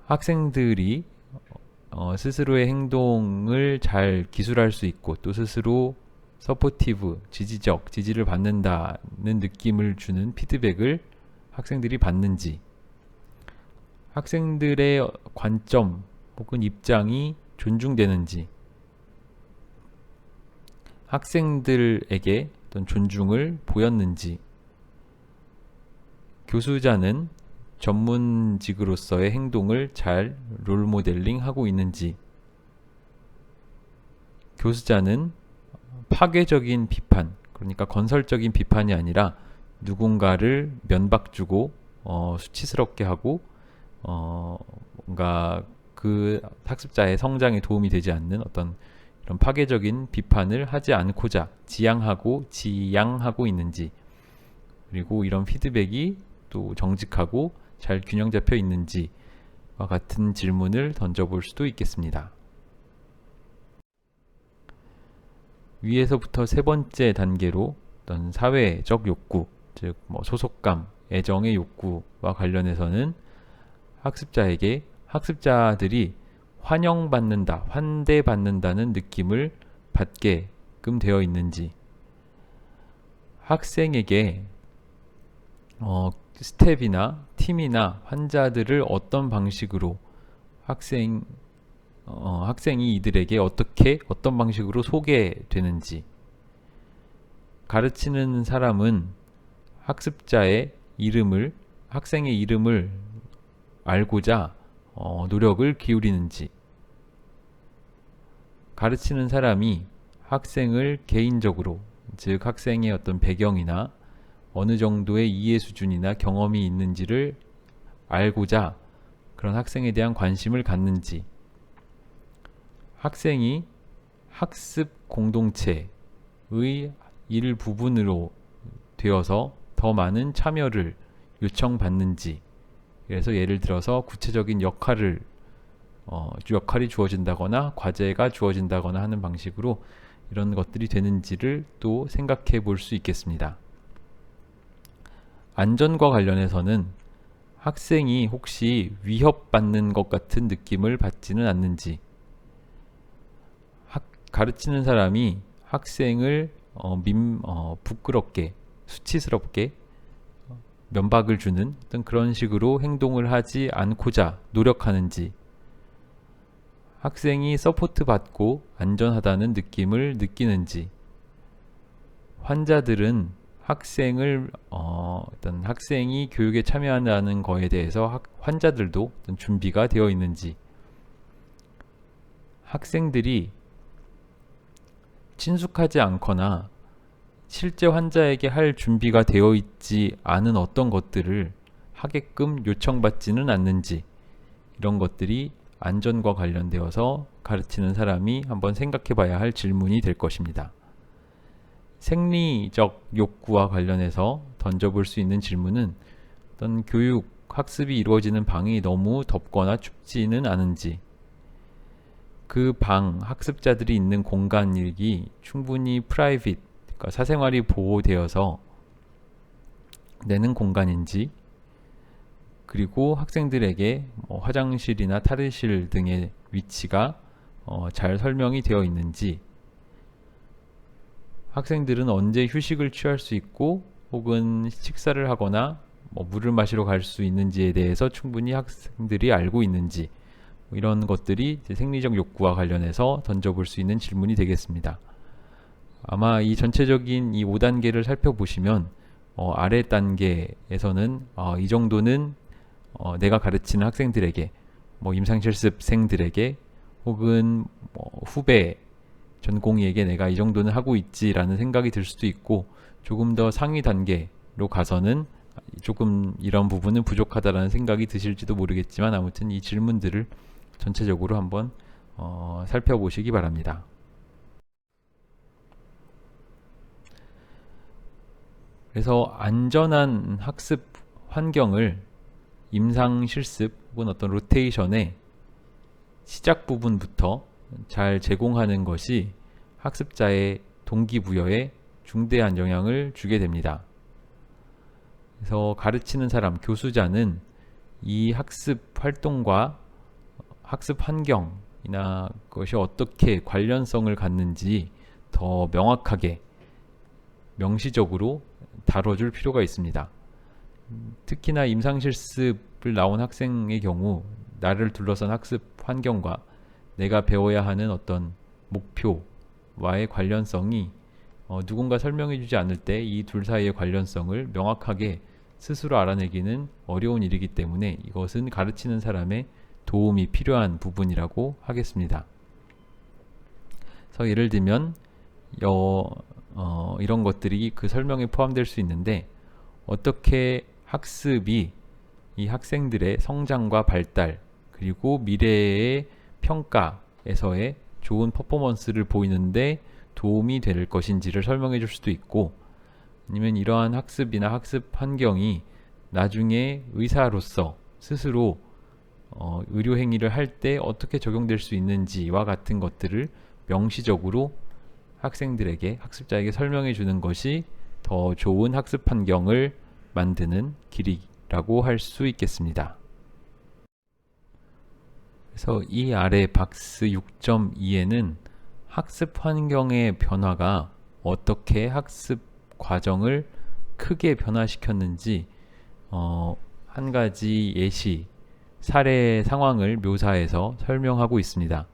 학생들이 스스로의 행동을 잘 기술할 수 있고 또 스스로 서포티브, 지지를 받는다는 느낌을 주는 피드백을 학생들이 받는지, 학생들의 관점 혹은 입장이 존중되는지, 학생들에게 어떤 존중을 보였는지, 교수자는 전문직으로서의 행동을 잘 롤모델링 하고 있는지. 교수자는 파괴적인 비판, 그러니까 건설적인 비판이 아니라 누군가를 면박 주고 수치스럽게 하고 뭔가 그 학습자의 성장에 도움이 되지 않는 어떤 이런 파괴적인 비판을 하지 않고자 지양하고 있는지, 그리고 이런 피드백이 또 정직하고 잘 균형 잡혀 있는지와 같은 질문을 던져볼 수도 있겠습니다. 위에서부터 세 번째 단계로 어떤 사회적 욕구, 즉 소속감, 애정의 욕구와 관련해서는 학습자에게 학습자들이 환영받는다, 환대받는다는 느낌을 받게끔 되어 있는지, 학생에게 스텝이나 팀이나 환자들을 어떤 방식으로 학생이 이들에게 어떤 방식으로 소개되는지, 가르치는 사람은 학습자의 이름을, 학생의 이름을 알고자 노력을 기울이는지, 가르치는 사람이 학생을 개인적으로, 즉 학생의 어떤 배경이나 어느 정도의 이해 수준이나 경험이 있는지를 알고자 그런 학생에 대한 관심을 갖는지, 학생이 학습 공동체의 일부분으로 되어서 더 많은 참여를 요청받는지, 그래서 예를 들어서 구체적인 역할이 주어진다거나 과제가 주어진다거나 하는 방식으로 이런 것들이 되는지를 또 생각해 볼 수 있겠습니다. 안전과 관련해서는 학생이 혹시 위협받는 것 같은 느낌을 받지는 않는지, 가르치는 사람이 학생을 부끄럽게, 수치스럽게 면박을 주는 어떤 그런 식으로 행동을 하지 않고자 노력하는지, 학생이 서포트 받고 안전하다는 느낌을 느끼는지, 환자들은 어떤 학생이 교육에 참여한다는 거에 대해서 환자들도 어떤 준비가 되어 있는지, 학생들이 친숙하지 않거나 실제 환자에게 할 준비가 되어 있지 않은 어떤 것들을 하게끔 요청받지는 않는지, 이런 것들이 안전과 관련되어서 가르치는 사람이 한번 생각해 봐야 할 질문이 될 것입니다. 생리적 욕구와 관련해서 던져볼 수 있는 질문은 어떤 학습이 이루어지는 방이 너무 덥거나 춥지는 않은지, 그 학습자들이 있는 공간이 충분히 프라이빗, 그러니까 사생활이 보호되어서 내는 공간인지, 그리고 학생들에게 화장실이나 탈의실 등의 위치가 잘 설명이 되어 있는지, 학생들은 언제 휴식을 취할 수 있고 혹은 식사를 하거나 물을 마시러 갈 수 있는지에 대해서 충분히 학생들이 알고 있는지, 이런 것들이 생리적 욕구와 관련해서 던져볼 수 있는 질문이 되겠습니다. 아마 이 전체적인 이 5단계를 살펴보시면 아래 단계에서는 이 정도는 내가 가르치는 학생들에게, 임상실습생들에게 혹은 후배 전공의에게 내가 이 정도는 하고 있지라는 생각이 들 수도 있고, 조금 더 상위 단계로 가서는 조금 이런 부분은 부족하다라는 생각이 드실지도 모르겠지만, 아무튼 이 질문들을 전체적으로 한번 살펴보시기 바랍니다. 그래서 안전한 학습 환경을 임상 실습 혹은 어떤 로테이션의 시작 부분부터 잘 제공하는 것이 학습자의 동기부여에 중대한 영향을 주게 됩니다. 그래서 가르치는 사람, 교수자는 이 학습 활동과 학습 환경이나 그것이 어떻게 관련성을 갖는지 더 명확하게, 명시적으로 다뤄줄 필요가 있습니다. 특히나 임상실습을 나온 학생의 경우 나를 둘러싼 학습 환경과 내가 배워야 하는 어떤 목표와의 관련성이 누군가 설명해 주지 않을 때 이 둘 사이의 관련성을 명확하게 스스로 알아내기는 어려운 일이기 때문에 이것은 가르치는 사람의 도움이 필요한 부분이라고 하겠습니다. 그래서 예를 들면 이런 것들이 그 설명에 포함될 수 있는데, 어떻게 학습이 이 학생들의 성장과 발달 그리고 미래의 평가에서의 좋은 퍼포먼스를 보이는데 도움이 될 것인지를 설명해 줄 수도 있고, 아니면 이러한 학습이나 학습 환경이 나중에 의사로서 스스로 의료 행위를 할 때 어떻게 적용될 수 있는지와 같은 것들을 명시적으로 학생들에게, 학습자에게 설명해 주는 것이 더 좋은 학습 환경을 만드는 길이라고 할 수 있겠습니다. 그래서 이 아래 박스 6.2에는 학습 환경의 변화가 어떻게 학습 과정을 크게 변화시켰는지 한 가지 예시, 사례 상황을 묘사해서 설명하고 있습니다.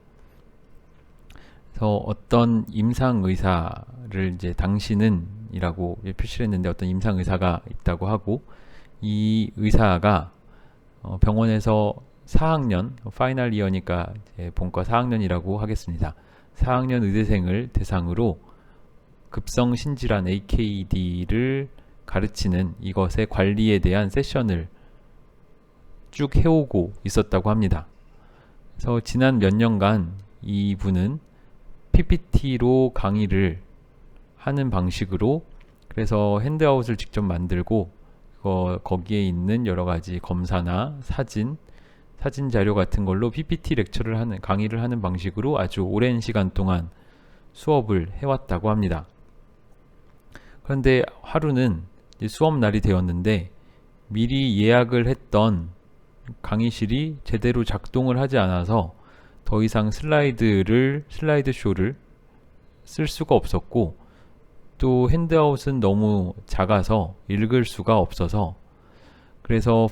그래서 어떤 임상의사를 이제 당신은 이라고 표시를 했는데, 어떤 임상의사가 있다고 하고, 이 의사가 병원에서 4학년, 파이널 이어니까 이제 본과 4학년이라고 하겠습니다. 4학년 의대생을 대상으로 급성 신질환 AKD를 가르치는 이것의 관리에 대한 세션을 쭉 해오고 있었다고 합니다. 그래서 지난 몇 년간 이분은 PPT로 강의를 하는 방식으로, 그래서 핸드아웃을 직접 만들고 거기에 있는 여러 가지 검사나 사진 자료 같은 걸로 PPT 렉처를 하는, 강의를 하는 방식으로 아주 오랜 시간 동안 수업을 해왔다고 합니다. 그런데 하루는 수업 날이 되었는데 미리 예약을 했던 강의실이 제대로 작동을 하지 않아서 더 이상 슬라이드 쇼를 쓸 수가 없었고, 또 핸드아웃은 너무 작아서 읽을 수가 없어서, 그래서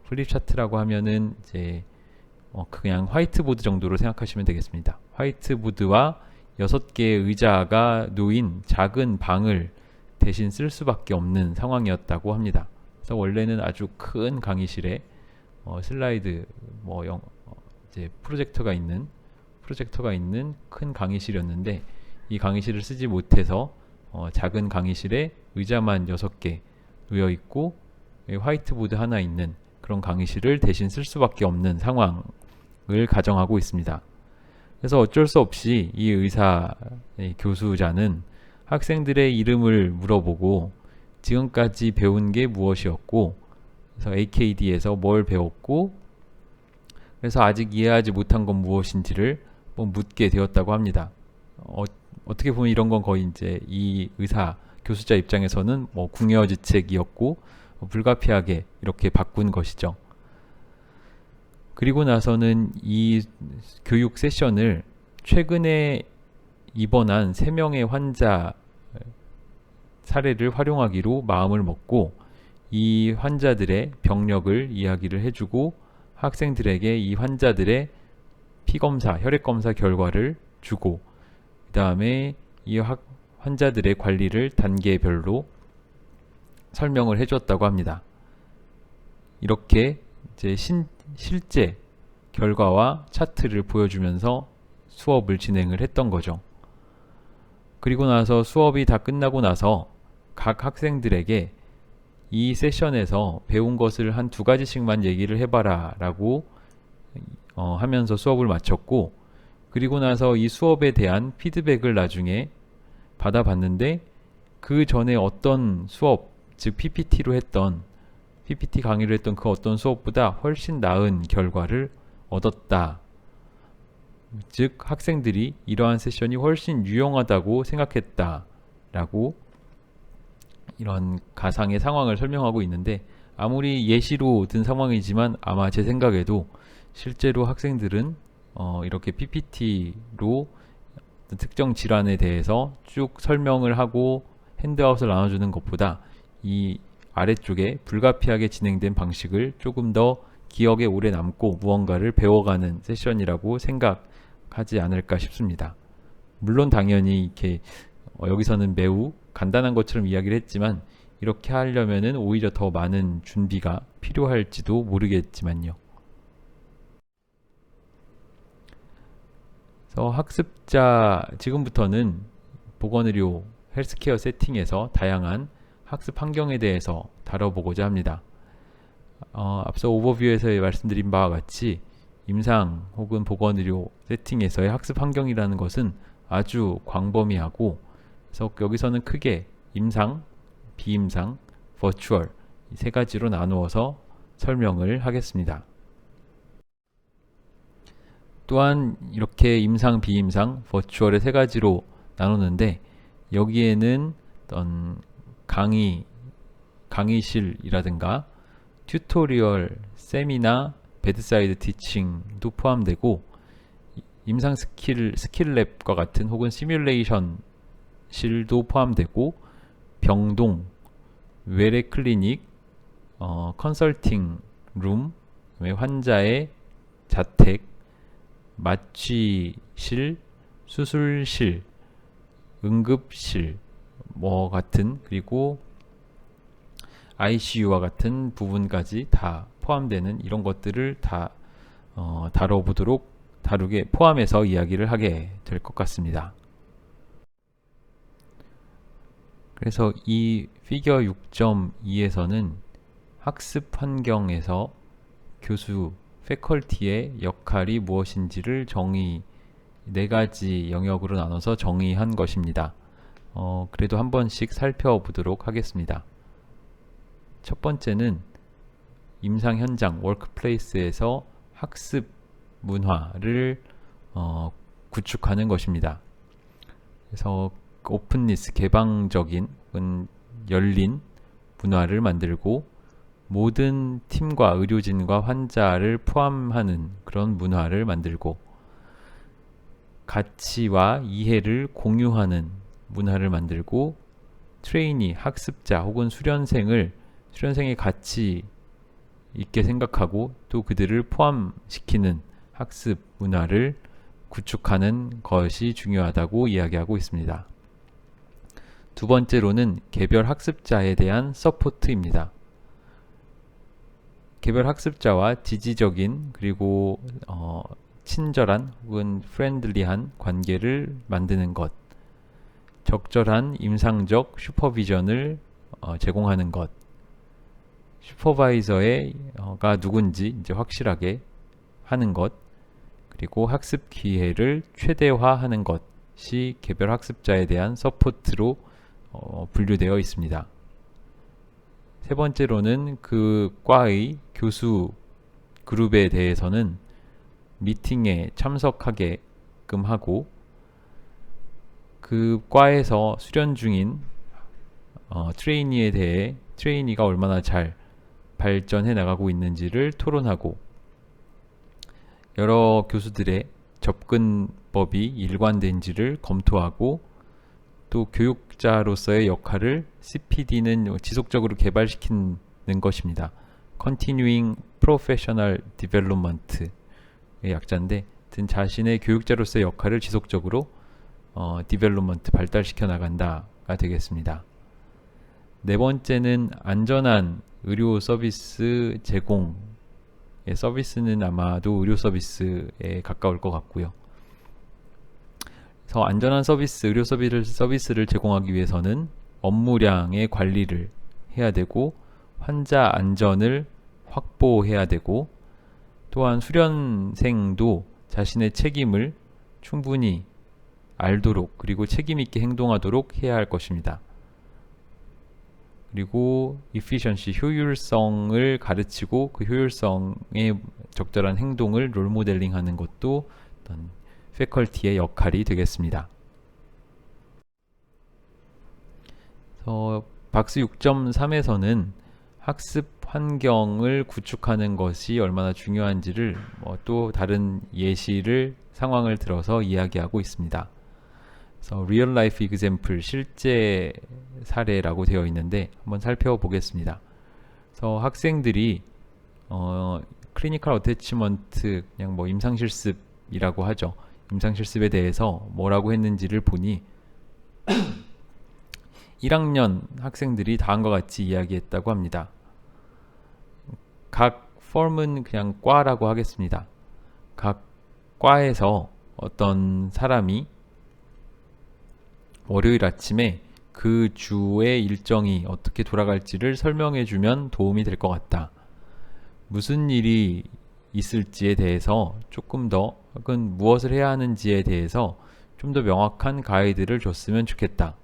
플립차트라고 하면은 이제 그냥 화이트보드 정도로 생각하시면 되겠습니다. 화이트보드와 6개의 의자가 놓인 작은 방을 대신 쓸 수밖에 없는 상황이었다고 합니다. 그래서 원래는 아주 큰 강의실에 슬라이드 이제 프로젝터가 있는 큰 강의실이었는데, 이 강의실을 쓰지 못해서 작은 강의실에 의자만 6개 놓여 있고 화이트보드 하나 있는 그런 강의실을 대신 쓸 수밖에 없는 상황을 가정하고 있습니다. 그래서 어쩔 수 없이 이 교수자는 학생들의 이름을 물어보고 지금까지 배운 게 무엇이었고, 그래서 AKD에서 뭘 배웠고, 그래서 아직 이해하지 못한 건 무엇인지를 묻게 되었다고 합니다. 어떻게 보면 이런 건 거의 이제 이 교수자 입장에서는 궁여지책이었고 불가피하게 이렇게 바꾼 것이죠. 그리고 나서는 이 교육 세션을 최근에 입원한 3명의 환자 사례를 활용하기로 마음을 먹고, 이 환자들의 병력을 이야기를 해주고 학생들에게 이 환자들의 피검사, 혈액검사 결과를 주고, 그 다음에 이 환자들의 관리를 단계별로 설명을 해줬다고 합니다. 이렇게 이제 실제 결과와 차트를 보여주면서 수업을 진행을 했던 거죠. 그리고 나서 수업이 다 끝나고 나서 각 학생들에게 이 세션에서 배운 것을 한 2가지씩만 얘기를 해봐라 라고 하면서 수업을 마쳤고, 그리고 나서 이 수업에 대한 피드백을 나중에 받아봤는데, 그 전에 어떤 수업, 즉 PPT 강의로 했던 그 어떤 수업보다 훨씬 나은 결과를 얻었다. 즉 학생들이 이러한 세션이 훨씬 유용하다고 생각했다 라고 이런 가상의 상황을 설명하고 있는데, 아무리 예시로 든 상황이지만 아마 제 생각에도 실제로 학생들은 이렇게 PPT로 특정 질환에 대해서 쭉 설명을 하고 핸드아웃을 나눠주는 것보다 이 아래쪽에 불가피하게 진행된 방식을 조금 더 기억에 오래 남고 무언가를 배워가는 세션이라고 생각하지 않을까 싶습니다. 물론 당연히 이렇게 여기서는 매우 간단한 것처럼 이야기를 했지만 이렇게 하려면은 오히려 더 많은 준비가 필요할지도 모르겠지만요. 그래서 학습자 지금부터는 보건의료 헬스케어 세팅에서 다양한 학습 환경에 대해서 다뤄보고자 합니다. 앞서 오버뷰에서 말씀드린 바와 같이 임상 혹은 보건의료 세팅에서의 학습 환경이라는 것은 아주 광범위하고, 그래서 여기서는 크게 임상, 비임상, 버추얼 이 세 가지로 나누어서 설명을 하겠습니다. 또한 이렇게 임상, 비임상, 버추얼의 세 가지로 나누는데, 여기에는 어떤 강의실이라든가 튜토리얼, 세미나, 베드사이드 티칭도 포함되고, 임상 스킬랩과 같은 혹은 시뮬레이션 실도 포함되고, 병동, 외래 클리닉, 컨설팅 룸, 환자의 자택, 마취실, 수술실, 응급실 같은, 그리고 ICU와 같은 부분까지 다 포함되는 이런 것들을 다 다루게 포함해서 이야기를 하게 될 것 같습니다. 그래서 이 피겨 6.2에서는 학습 환경에서 교수, 패컬티의 역할이 무엇인지를 네 가지 영역으로 나눠서 정의한 것입니다. 그래도 한 번씩 살펴보도록 하겠습니다. 첫 번째는 임상 현장, 워크플레이스에서 학습 문화를 구축하는 것입니다. 그래서 오픈니스, 개방적인, 열린 문화를 만들고, 모든 팀과 의료진과 환자를 포함하는 그런 문화를 만들고, 가치와 이해를 공유하는 문화를 만들고, 트레이니, 학습자 혹은 수련생의 가치 있게 생각하고 또 그들을 포함시키는 학습 문화를 구축하는 것이 중요하다고 이야기하고 있습니다. 두 번째로는 개별 학습자에 대한 서포트입니다. 개별 학습자와 지지적인 그리고 친절한 혹은 프렌들리한 관계를 만드는 것, 적절한 임상적 슈퍼비전을 제공하는 것, 슈퍼바이저가 누군지 이제 확실하게 하는 것, 그리고 학습 기회를 최대화하는 것이 개별 학습자에 대한 서포트로 분류되어 있습니다. 세 번째로는 그 과의 교수 그룹에 대해서는 미팅에 참석하게끔 하고, 그 과에서 수련 중인 트레이니에 대해 트레이니가 얼마나 잘 발전해 나가고 있는지를 토론하고, 여러 교수들의 접근법이 일관된지를 검토하고, 또 교육자로서의 역할을 CPD는 지속적으로 개발시키는 것입니다. Continuing Professional Development의 약자인데, 자신의 교육자로서의 역할을 지속적으로 디벨롭먼트, 발달시켜 나간다가 되겠습니다. 네 번째는 안전한 의료 서비스 제공. 서비스는 아마도 의료 서비스에 가까울 것 같고요. 그래서 안전한 의료 서비스를 제공하기 위해서는 업무량의 관리를 해야 되고, 환자 안전을 확보해야 되고, 또한 수련생도 자신의 책임을 충분히 알도록, 그리고 책임 있게 행동하도록 해야 할 것입니다. 그리고 efficiency, 효율성을 가르치고 그 효율성에 적절한 행동을 롤모델링하는 것도 어떤 패컬티의 역할이 되겠습니다. 박스 6.3에서는 학습 환경을 구축하는 것이 얼마나 중요한지를 또 다른 상황을 들어서 이야기하고 있습니다. 그래서 real life example, 실제 사례라고 되어 있는데 한번 살펴보겠습니다. 그래서 학생들이 클리니컬 어태치먼트, 그냥 임상실습이라고 하죠. 임상실습에 대해서 뭐라고 했는지를 보니 1학년 학생들이 다음과 같이 이야기했다고 합니다. 각 firm은 그냥 과라고 하겠습니다. 각 과에서 어떤 사람이 월요일 아침에 그 주의 일정이 어떻게 돌아갈지를 설명해 주면 도움이 될 것 같다. 무슨 일이 있을지에 대해서 조금 더, 혹은 무엇을 해야 하는지에 대해서 좀 더 명확한 가이드를 줬으면 좋겠다.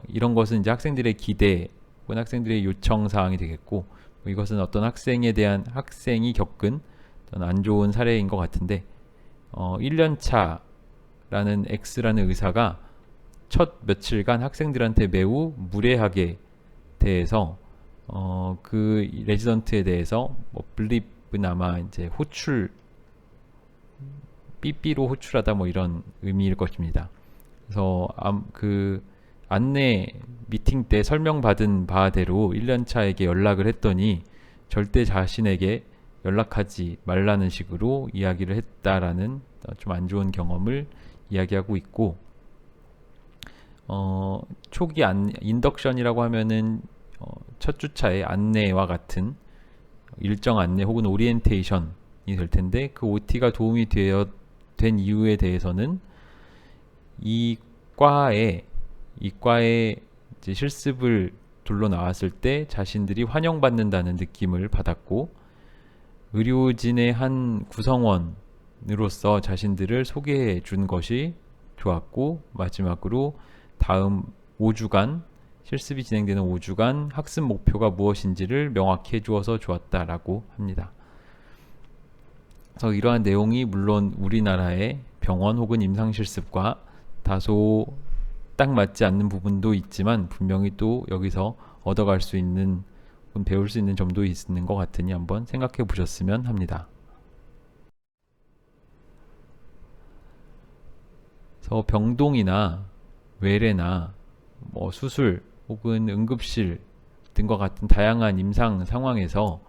이런 것은 이제 학생들의 기대 혹은 학생들의 요청 사항이 되겠고, 이것은 어떤 학생에 대한 학생이 겪은 어떤 안 좋은 사례인 것 같은데, 1년차라는 X라는 의사가 첫 며칠간 학생들한테 매우 무례하게 대해서 그 레지던트에 대해서 블립은 아마 이제 호출, 삐삐로 호출하다 뭐 이런 의미일 것입니다. 그래서 그 안내 미팅 때 설명받은 바대로 1년차에게 연락을 했더니 절대 자신에게 연락하지 말라는 식으로 이야기를 했다라는 좀 안 좋은 경험을 이야기하고 있고, 초기 인덕션이라고 하면은 첫 주차의 안내와 같은 일정 안내 혹은 오리엔테이션이 될 텐데, 그 OT가 도움이 된 이유에 대해서는 이 과에 이제 실습을 둘러 나왔을 때 자신들이 환영받는다는 느낌을 받았고, 의료진의 한 구성원으로서 자신들을 소개해 준 것이 좋았고, 마지막으로 다음 5주간 실습이 진행되는 5주간 학습 목표가 무엇인지를 명확히 해주어서 좋았다라고 합니다. 그래서 이러한 내용이 물론 우리나라의 병원 혹은 임상실습과 다소 딱 맞지 않는 부분도 있지만 분명히 또 여기서 얻어갈 수 있는, 배울 수 있는 점도 있는 것 같으니 한번 생각해 보셨으면 합니다. 그래서 병동이나 외래나 수술 혹은 응급실 등과 같은 다양한 임상 상황에서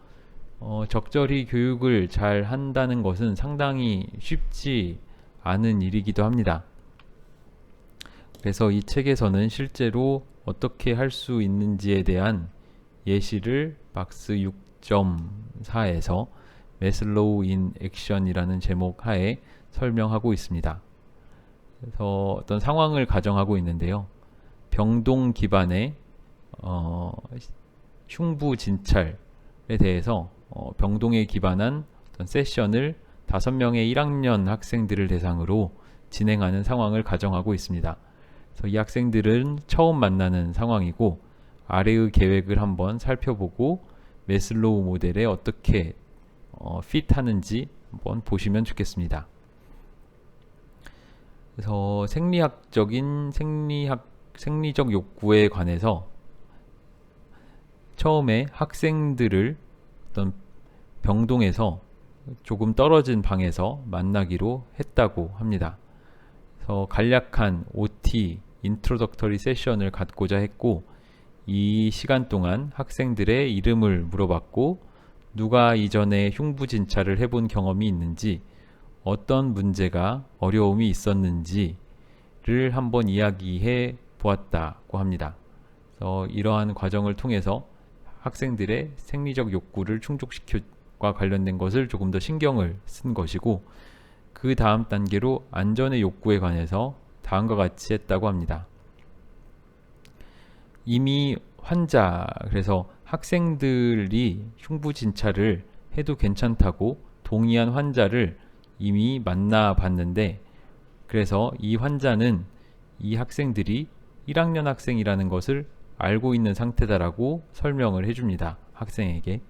적절히 교육을 잘 한다는 것은 상당히 쉽지 않은 일이기도 합니다. 그래서 이 책에서는 실제로 어떻게 할 수 있는지에 대한 예시를 박스 6.4에서 메슬로우 인 액션이라는 제목 하에 설명하고 있습니다. 그래서 어떤 상황을 가정하고 있는데요. 병동 기반의 흉부 진찰에 대해서 병동에 기반한 어떤 세션을 5명의 1학년 학생들을 대상으로 진행하는 상황을 가정하고 있습니다. 그래서 이 학생들은 처음 만나는 상황이고, 아래의 계획을 한번 살펴보고 메슬로우 모델에 어떻게 핏하는지 한번 보시면 좋겠습니다. 그래서 생리적 욕구에 관해서 처음에 학생들을 어떤 병동에서 조금 떨어진 방에서 만나기로 했다고 합니다. 그래서 간략한 OT, 인트로덕터리 세션을 갖고자 했고, 이 시간 동안 학생들의 이름을 물어봤고, 누가 이전에 흉부 진찰을 해본 경험이 있는지, 어떤 문제가 어려움이 있었는지를 한번 이야기해 보았다고 합니다. 그래서 이러한 과정을 통해서 학생들의 생리적 욕구를 충족시켜과 관련된 것을 조금 더 신경을 쓴 것이고, 그 다음 단계로 안전의 욕구에 관해서 다음과 같이 했다고 합니다. 이미 그래서 학생들이 흉부 진찰을 해도 괜찮다고 동의한 환자를 이미 만나봤는데, 그래서 이 환자는 이 학생들이 1학년 학생이라는 것을 알고 있는 상태다라고 설명을 해줍니다. 학생에게.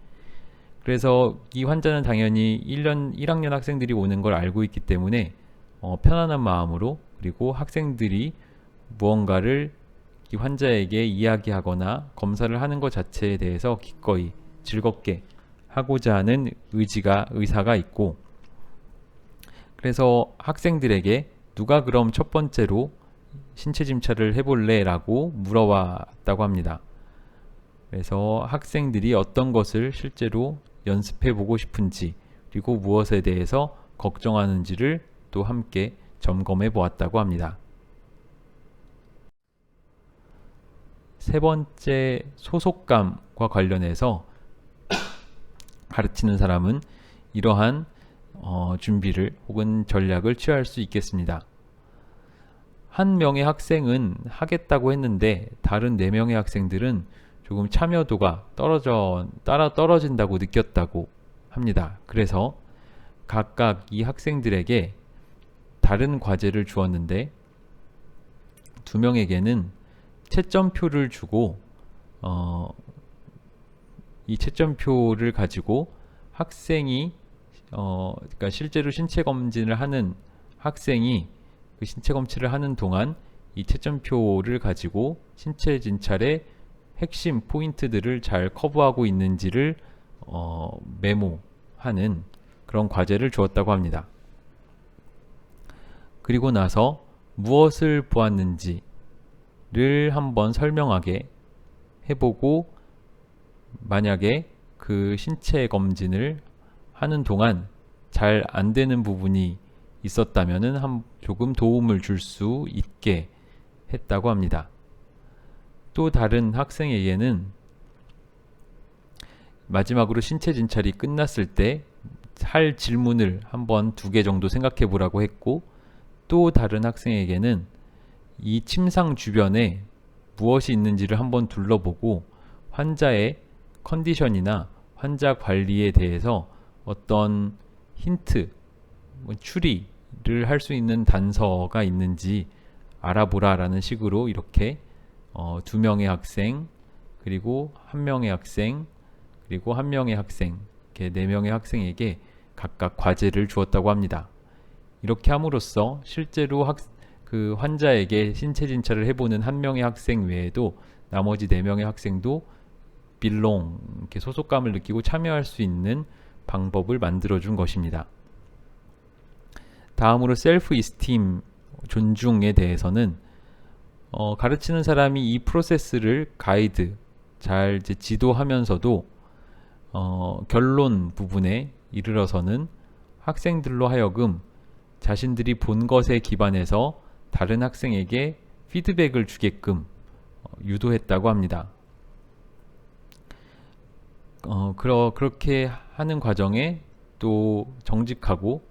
그래서 이 환자는 당연히 1학년 학생들이 오는 걸 알고 있기 때문에 편안한 마음으로, 그리고 학생들이 무언가를 이 환자에게 이야기하거나 검사를 하는 것 자체에 대해서 기꺼이 즐겁게 하고자 하는 의사가 있고, 그래서 학생들에게 누가 그럼 첫 번째로 신체 진찰을 해볼래? 라고 물어봤다고 합니다. 그래서 학생들이 어떤 것을 실제로 연습해 보고 싶은지, 그리고 무엇에 대해서 걱정하는지를 또 함께 점검해 보았다고 합니다. 세 번째, 소속감과 관련해서 가르치는 사람은 이러한 준비를 혹은 전략을 취할 수 있겠습니다. 한 명의 학생은 하겠다고 했는데 다른 4명의 학생들은 조금 참여도가 떨어진다고 느꼈다고 합니다. 그래서 각각 이 학생들에게 다른 과제를 주었는데 2명에게는 채점표를 주고 이 채점표를 가지고 학생이 그러니까 실제로 신체 검진을 하는 학생이 그 신체 검진을 하는 동안 이 채점표를 가지고 신체 진찰의 핵심 포인트들을 잘 커버하고 있는지를 메모하는 그런 과제를 주었다고 합니다. 그리고 나서 무엇을 보았는지를 한번 설명하게 해보고 만약에 그 신체 검진을 하는 동안 잘 안 되는 부분이 있었다면은 조금 도움을 줄 수 있게 했다고 합니다. 또 다른 학생에게는 마지막으로 신체 진찰이 끝났을 때 할 질문을 한번 2개 정도 생각해 보라고 했고, 또 다른 학생에게는 이 침상 주변에 무엇이 있는지를 한번 둘러보고 환자의 컨디션이나 환자 관리에 대해서 어떤 힌트, 추리를 할 수 있는 단서가 있는지 알아보라 라는 식으로 이렇게 2명의 학생, 그리고 1명의 학생, 그리고 1명의 학생, 이렇게 4명의 학생에게 각각 과제를 주었다고 합니다. 이렇게 함으로써 실제로 그 환자에게 신체 진찰을 해보는 1명의 학생 외에도 나머지 4명의 학생도 belong, 이렇게 소속감을 느끼고 참여할 수 있는 방법을 만들어준 것입니다. 다음으로 self-esteem, 존중에 대해서는 가르치는 사람이 이 프로세스를 가이드, 잘 지도하면서도 결론 부분에 이르러서는 학생들로 하여금 자신들이 본 것에 기반해서 다른 학생에게 피드백을 주게끔 유도했다고 합니다. 그렇게 하는 과정에 또 정직하고,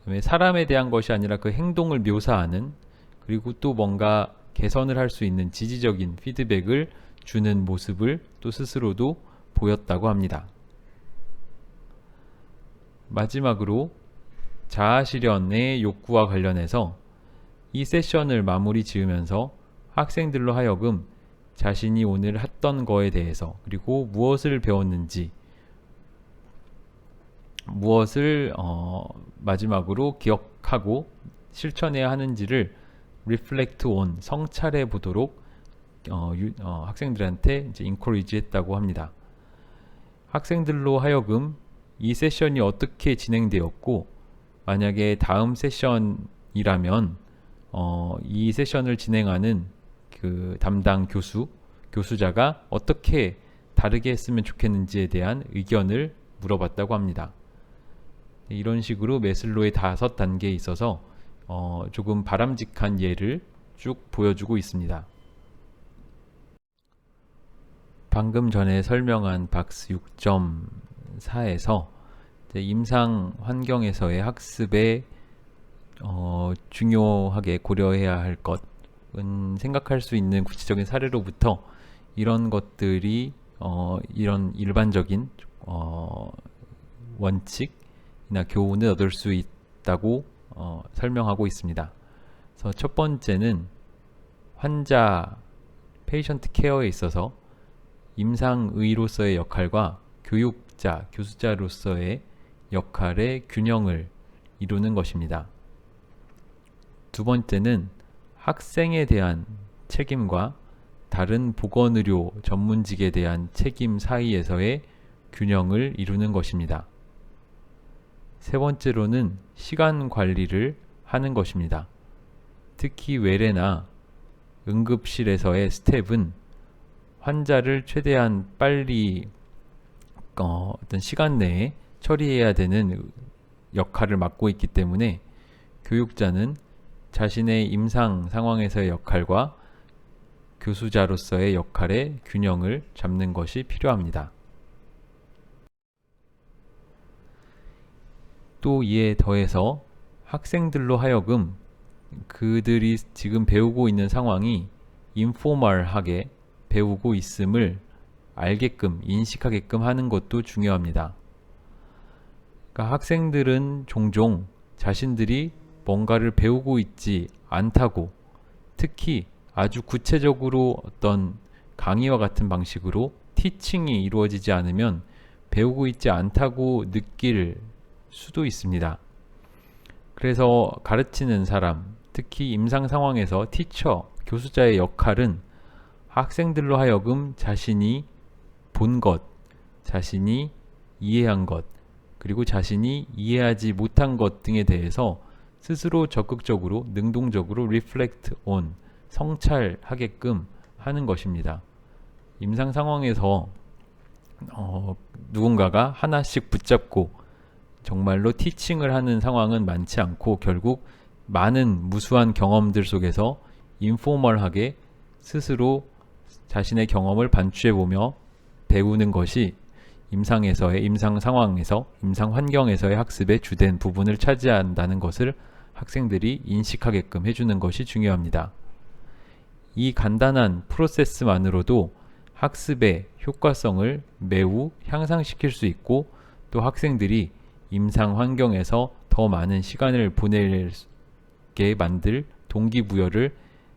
그다음에 사람에 대한 것이 아니라 그 행동을 묘사하는, 그리고 또 뭔가 개선을 할 수 있는 지지적인 피드백을 주는 모습을 또 스스로도 보였다고 합니다. 마지막으로 자아실현의 욕구와 관련해서 이 세션을 마무리 지으면서 학생들로 하여금 자신이 오늘 했던 거에 대해서, 그리고 무엇을 배웠는지, 무엇을 마지막으로 기억하고 실천해야 하는지를 reflect on, 성찰해 보도록 학생들한테 이제 encourage 했다고 합니다. 학생들로 하여금 이 세션이 어떻게 진행되었고, 만약에 다음 세션이라면 이 세션을 진행하는 그 담당 교수자가 어떻게 다르게 했으면 좋겠는지에 대한 의견을 물어봤다고 합니다. 이런 식으로 매슬로의 5단계에 있어서 조금 바람직한 예를 쭉 보여주고 있습니다. 방금 전에 설명한 박스 6.4에서 임상 환경에서의 학습에 중요하게 고려해야 할 것은 생각할 수 있는 구체적인 사례로부터 이런 것들이 이런 일반적인 원칙이나 교훈을 얻을 수 있다고 설명하고 있습니다. 그래서 첫 번째는 환자 페이션트 케어에 있어서 임상의로서의 역할과 교육자, 교수자로서의 역할의 균형을 이루는 것입니다. 두 번째는 학생에 대한 책임과 다른 보건의료 전문직에 대한 책임 사이에서의 균형을 이루는 것입니다. 세 번째로는 시간 관리를 하는 것입니다. 특히 외래나 응급실에서의 스텝은 환자를 최대한 빨리 어떤 시간 내에 처리해야 되는 역할을 맡고 있기 때문에 교육자는 자신의 임상 상황에서의 역할과 교수자로서의 역할의 균형을 잡는 것이 필요합니다. 또 이에 더해서 학생들로 하여금 그들이 지금 배우고 있는 상황이 인포멀하게 배우고 있음을 알게끔, 인식하게끔 하는 것도 중요합니다. 그러니까 학생들은 종종 자신들이 뭔가를 배우고 있지 않다고, 특히 아주 구체적으로 어떤 강의와 같은 방식으로 티칭이 이루어지지 않으면 배우고 있지 않다고 느낄 수도 있습니다. 그래서 가르치는 사람, 특히 임상 상황에서 티처, 교수자의 역할은 학생들로 하여금 자신이 본 것, 자신이 이해한 것, 그리고 자신이 이해하지 못한 것 등에 대해서 스스로 적극적으로, 능동적으로 reflect on, 성찰하게끔 하는 것입니다. 임상 상황에서 누군가가 하나씩 붙잡고 정말로 티칭을 하는 상황은 많지 않고 결국 많은 무수한 경험들 속에서 인포멀하게 스스로 자신의 경험을 반추해보며 배우는 것이 임상 상황에서, 임상 환경에서의 학습의 주된 부분을 차지한다는 것을 학생들이 인식하게끔 해주는 것이 중요합니다. 이 간단한 프로세스만으로도 학습의 효과성을 매우 향상시킬 수 있고, 또 학생들이 임상 환경에서 더 많은 시간을 보내게 만들 동기부여를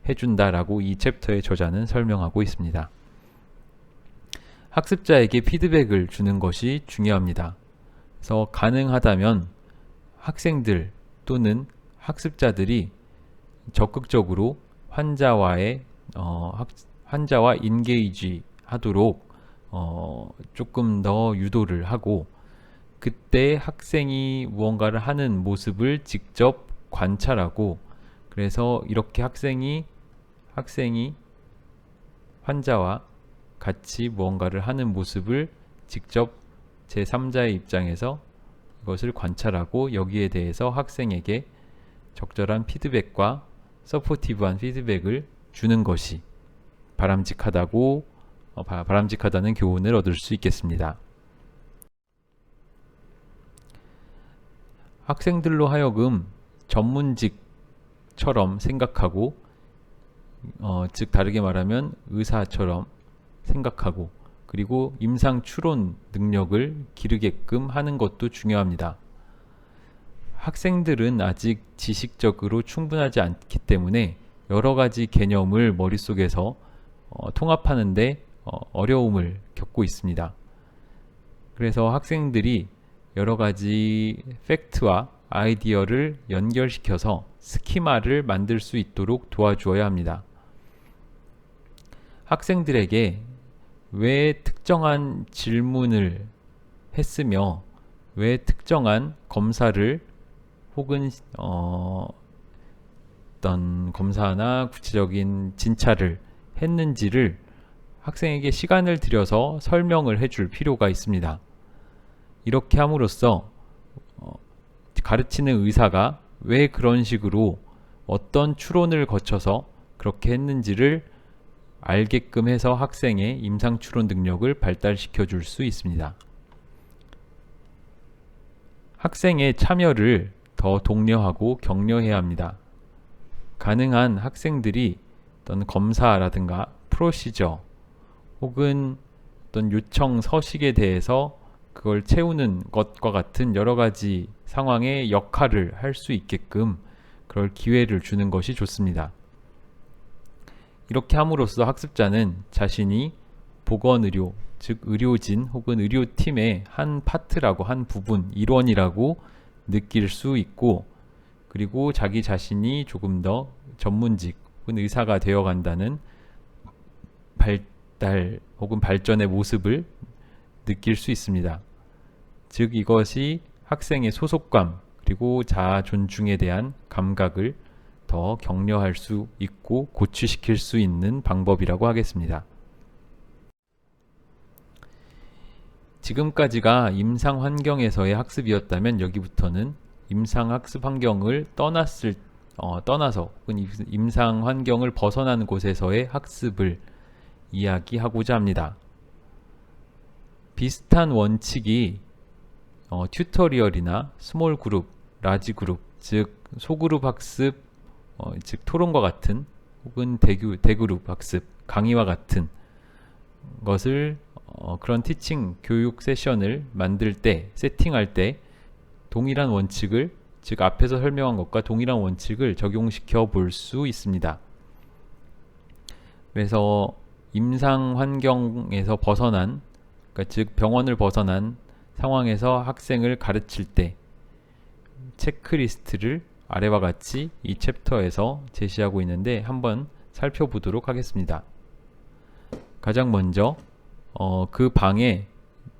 해준다라고 이 챕터의 저자는 설명하고 있습니다. 학습자에게 피드백을 주는 것이 중요합니다. 그래서 가능하다면 학생들 또는 학습자들이 적극적으로 환자와 인게이지 하도록 조금 더 유도를 하고, 그때 학생이 무언가를 하는 모습을 직접 관찰하고, 그래서 이렇게 학생이 환자와 같이 무언가를 하는 모습을 직접 제3자의 입장에서 이것을 관찰하고 여기에 대해서 학생에게 적절한 피드백과 서포티브한 피드백을 주는 것이 바람직하다는 교훈을 얻을 수 있겠습니다. 학생들로 하여금 전문직처럼 생각하고, 즉 다르게 말하면 의사처럼 생각하고, 그리고 임상 추론 능력을 기르게끔 하는 것도 중요합니다. 학생들은 아직 지식적으로 충분하지 않기 때문에 여러 가지 개념을 머릿속에서 통합하는데 어려움을 겪고 있습니다. 그래서 학생들이 여러 가지 팩트와 아이디어를 연결시켜서 스키마를 만들 수 있도록 도와주어야 합니다. 학생들에게 왜 특정한 질문을 했으며 왜 특정한 검사를 혹은 어떤 검사나 구체적인 진찰을 했는지를 학생에게 시간을 들여서 설명을 해줄 필요가 있습니다. 이렇게 함으로써 가르치는 의사가 왜 그런 식으로 어떤 추론을 거쳐서 그렇게 했는지를 알게끔 해서 학생의 임상 추론 능력을 발달시켜 줄 수 있습니다. 학생의 참여를 더 독려하고 격려해야 합니다. 가능한 학생들이 어떤 검사라든가 프로시저 혹은 어떤 요청 서식에 대해서 그걸 채우는 것과 같은 여러 가지 상황의 역할을 할 수 있게끔 그럴 기회를 주는 것이 좋습니다. 이렇게 함으로써 학습자는 자신이 보건의료, 즉 의료진 혹은 의료팀의 한 파트라고, 한 부분, 일원이라고 느낄 수 있고, 그리고 자기 자신이 조금 더 전문직 혹은 의사가 되어간다는 발달 혹은 발전의 모습을 느낄 수 있습니다. 즉 이것이 학생의 소속감 그리고 자아 존중에 대한 감각을 더 격려할 수 있고 고취시킬 수 있는 방법이라고 하겠습니다. 지금까지가 임상 환경에서의 학습이었다면 여기부터는 임상 학습 환경을 떠났을 떠나서 혹은 임상 환경을 벗어난 곳에서의 학습을 이야기하고자 합니다. 비슷한 원칙이 튜토리얼이나 스몰 그룹, 라지 그룹, 즉 소그룹 학습, 즉 토론과 같은 혹은 대그룹 학습, 강의와 같은 것을 그런 티칭, 교육 세션을 만들 때, 세팅할 때 동일한 원칙을, 즉 앞에서 설명한 것과 동일한 원칙을 적용시켜 볼 수 있습니다. 그래서 임상 환경에서 벗어난, 그러니까 즉 병원을 벗어난 상황에서 학생을 가르칠 때 체크리스트를 아래와 같이 이 챕터에서 제시하고 있는데 한번 살펴보도록 하겠습니다. 가장 먼저 그 방의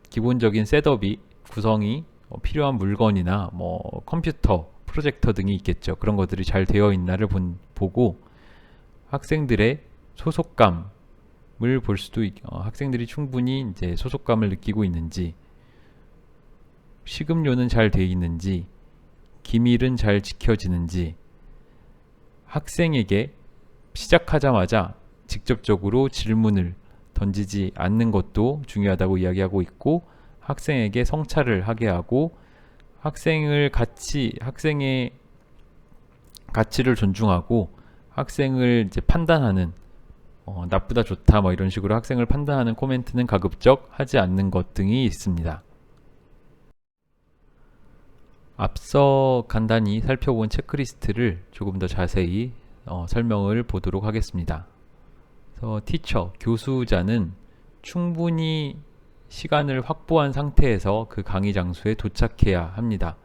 기본적인 셋업이, 구성이, 필요한 물건이나 컴퓨터, 프로젝터 등이 있겠죠. 그런 것들이 잘 되어 있나를 보고 학생들의 소속감을 볼 수도 학생들이 충분히 이제 소속감을 느끼고 있는지, 식음료는 잘 되어 있는지, 기밀은 잘 지켜지는지, 학생에게 시작하자마자 직접적으로 질문을 던지지 않는 것도 중요하다고 이야기하고 있고, 학생에게 성찰을 하게 하고 학생의 가치를 존중하고 학생을 이제 판단하는, 나쁘다 좋다 이런 식으로 학생을 판단하는 코멘트는 가급적 하지 않는 것 등이 있습니다. 앞서 간단히 살펴본 체크리스트를 조금 더 자세히 설명을 보도록 하겠습니다. 그래서 티처, 교수자는 충분히 시간을 확보한 상태에서 그 강의 장소에 도착해야 합니다.